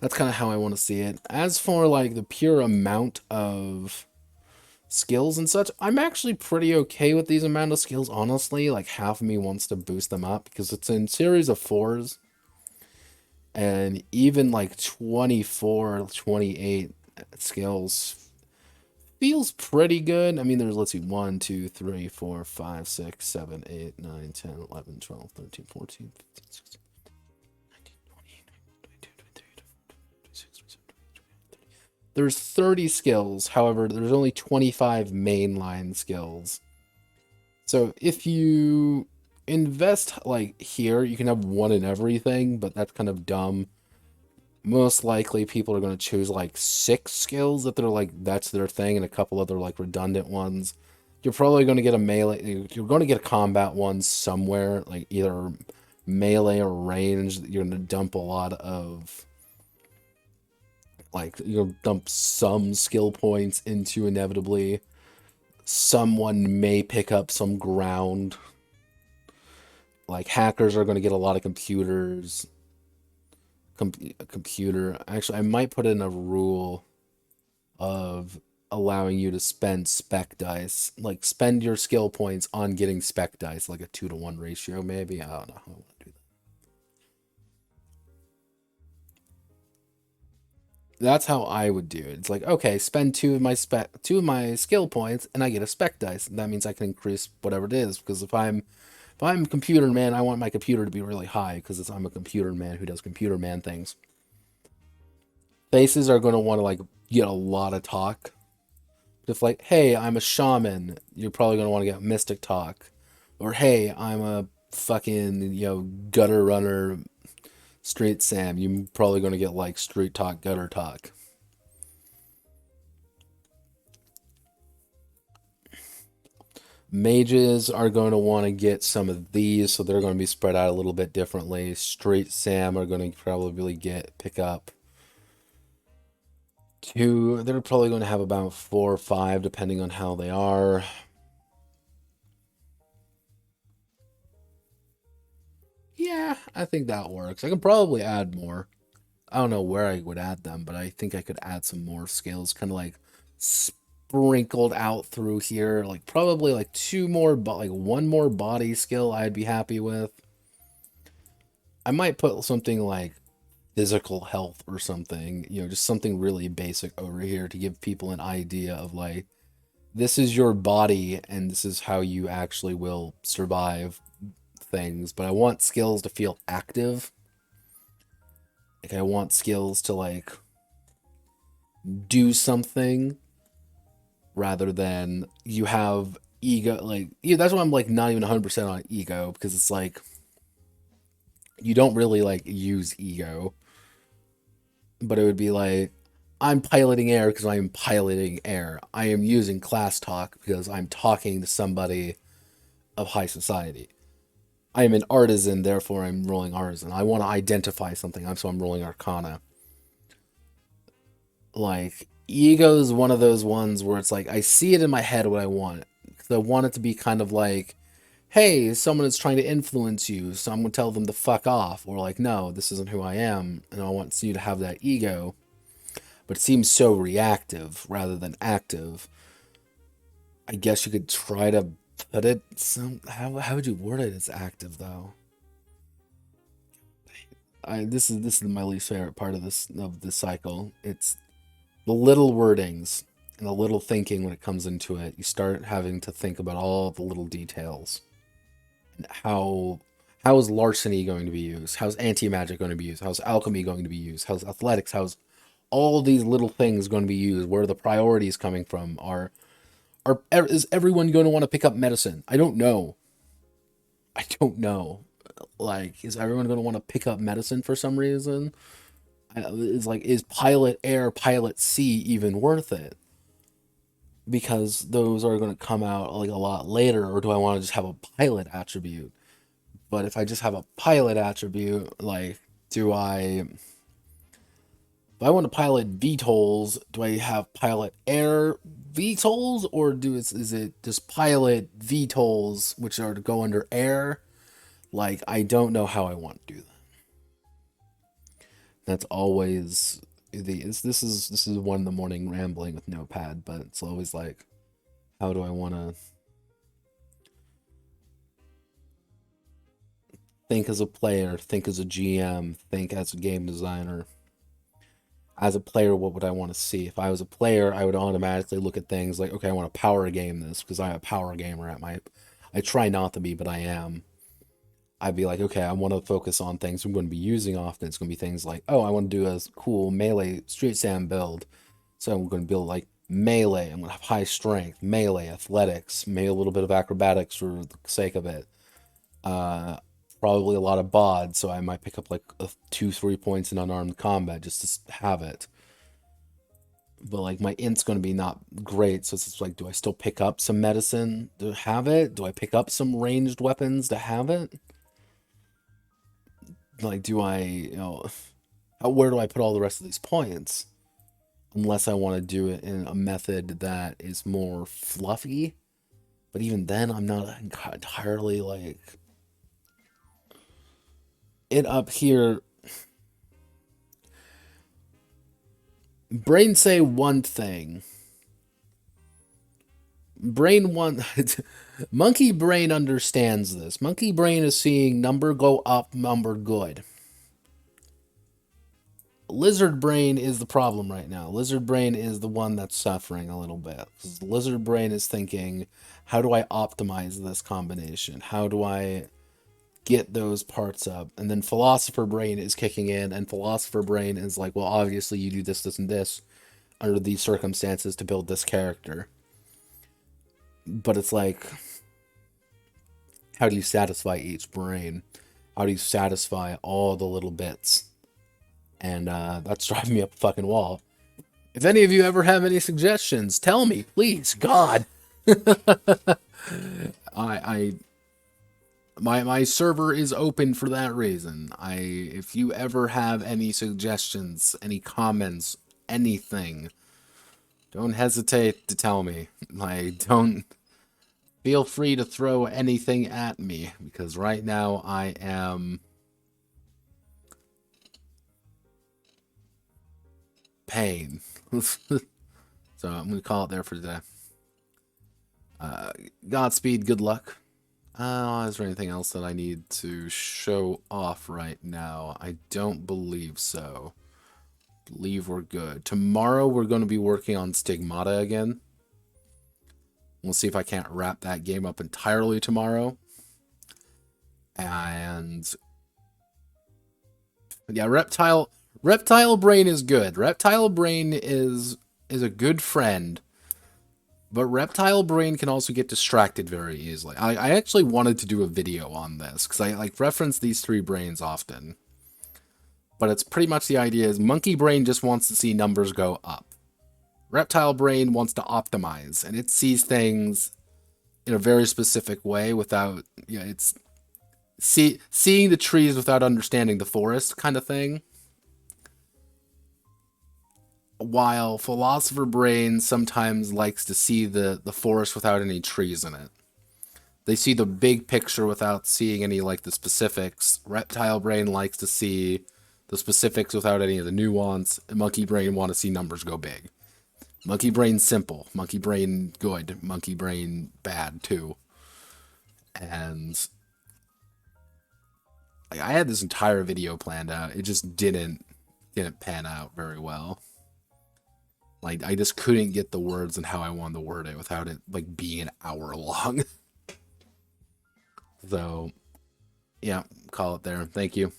That's kind of how I want to see it. As for, like, the pure amount of skills and such, I'm actually pretty okay with these amount of skills, honestly. Like, half of me wants to boost them up, because it's in series of 4s. And even, like, 24, 28 skills feels pretty good. I mean, there's, let's see, 1, 2, 3, 4, 5, 6, 7, 8, 9, 10, 11, 12, 13, 14, 15, 16, 19, 20, 22, 23, 24, 26, 27, 28, 30. There's 30 skills. However, there's only 25 mainline skills. So if you invest, like, here, you can have one in everything, but that's kind of dumb. Most likely people are going to choose like 6 skills that they're like, that's their thing, and a couple other like redundant ones. You're probably going to get a melee, you're going to get a combat one somewhere, like either melee or range. You're going to dump a lot of, like, you'll dump some skill points into inevitably. Someone may pick up some ground. Like hackers are going to get a lot of computers. Computer. Actually, I might put in a rule of allowing you to spend spec dice. Like, spend your skill points on getting spec dice, like a 2-to-1 ratio, maybe. I don't know how I want to do that. That's how I would do it. It's like, okay, spend two of my skill points, and I get a spec dice. And that means I can increase whatever it is. Because if I'm If I'm a computer man, I want my computer to be really high because I'm a computer man who does computer man things. Faces are going to want to like get a lot of talk. If like, hey, I'm a shaman, you're probably going to want to get mystic talk. Or hey, I'm a fucking, gutter runner, street Sam. You're probably going to get like street talk, gutter talk. Mages are going to want to get some of these, so they're going to be spread out a little bit differently. Street Sam are going to probably pick up two. They're probably going to have about 4 or 5, depending on how they are. Yeah, I think that works. I could probably add more. I don't know where I would add them, but I think I could add some more skills, kind of like sprinkled out through here. Like probably like 2 more, but like 1 more body skill I'd be happy with. I might put something like physical health or something, just something really basic over here to give people an idea of like, this is your body and this is how you actually will survive things. But I want skills to feel active. Like I want skills to like do something rather than you have ego. Like, yeah, that's why I'm like not even 100% on ego, because it's like you don't really like use ego, but it would be like, I'm piloting air because I'm piloting air. I am using class talk because I'm talking to somebody of high society. I am an artisan, therefore I'm rolling artisan. I want to identify something, so I'm rolling arcana. Like, ego is one of those ones where it's like, I see it in my head what I want. Because I want it to be kind of like, hey, someone is trying to influence you, so I'm going to tell them to fuck off. Or like, no, this isn't who I am, and I want you to have that ego. But it seems so reactive rather than active. I guess you could try to put it how would you word it as active though? This is my least favorite part of this cycle. It's the little wordings and the little thinking when it comes into it. You start having to think about all the little details. And how is larceny going to be used? How's anti-magic going to be used? How's alchemy going to be used? How's athletics? How's all these little things going to be used? Where are the priorities coming from? Is everyone going to want to pick up medicine? I don't know. I don't know. Like, is everyone going to want to pick up medicine for some reason? Is pilot air, pilot sea even worth it? Because those are going to come out like a lot later, or do I want to just have a pilot attribute? But if I just have a pilot attribute, like, do I if I want to pilot VTOLs, do I have pilot air VTOLs, or is it just pilot VTOLs, which are to go under air? Like, I don't know how I want to do that. That's always this is 1 in the morning rambling with Notepad, but it's always like, how do I want to think as a player, think as a GM, think as a game designer? As a player, what would I want to see? If I was a player, I would automatically look at things like, okay, I want to power game this because I'm a power gamer at my. I try not to be, but I am. I'd be like, okay, I want to focus on things I'm going to be using often. It's going to be things like, oh, I want to do a cool melee street Sam build. So I'm going to build like melee. I'm going to have high strength, melee, athletics, maybe a little bit of acrobatics for the sake of it. Uh, Probably a lot of bod, so I might pick up like 2-3 points in unarmed combat just to have it. But like my int's going to be not great, so it's like, do I still pick up some medicine to have it? Do I pick up some ranged weapons to have it? Like, do I, where do I put all the rest of these points? Unless I want to do it in a method that is more fluffy. But even then, I'm not entirely like it up here. Brain say one thing. Brain one. Monkey brain understands this. Monkey brain is seeing number go up, number good. Lizard brain is the problem right now. Lizard brain is the one that's suffering a little bit. 'Cause lizard brain is thinking, how do I optimize this combination? How do I get those parts up? And then philosopher brain is kicking in, and philosopher brain is like, well, obviously you do this, this, and this under these circumstances to build this character. But it's like, how do you satisfy each brain? How do you satisfy all the little bits? And that's driving me up a fucking wall. If any of you ever have any suggestions, tell me, please. God. My server is open for that reason. If you ever have any suggestions, any comments, anything, don't hesitate to tell me. Don't feel free to throw anything at me, because right now I am pain. So I'm gonna call it there for today. Godspeed, good luck. Is there anything else that I need to show off right now? I don't believe so. Believe we're good. Tomorrow we're going to be working on Stigmata again. We'll see if I can't wrap that game up entirely tomorrow. And yeah, Reptile Brain is good. Reptile Brain is a good friend. But Reptile Brain can also get distracted very easily. I actually wanted to do a video on this, because I reference these three brains often. But it's pretty much the idea is Monkey Brain just wants to see numbers go up. Reptile Brain wants to optimize, and it sees things in a very specific way without, it's seeing the trees without understanding the forest kind of thing. While Philosopher Brain sometimes likes to see the forest without any trees in it. They see the big picture without seeing any, the specifics. Reptile Brain likes to see the specifics without any of the nuance. And Monkey Brain want to see numbers go big. Monkey Brain simple. Monkey Brain good. Monkey Brain bad, too. And I had this entire video planned out. It just didn't pan out very well. I just couldn't get the words and how I wanted to word it without it, being an hour long. So, yeah, call it there. Thank you.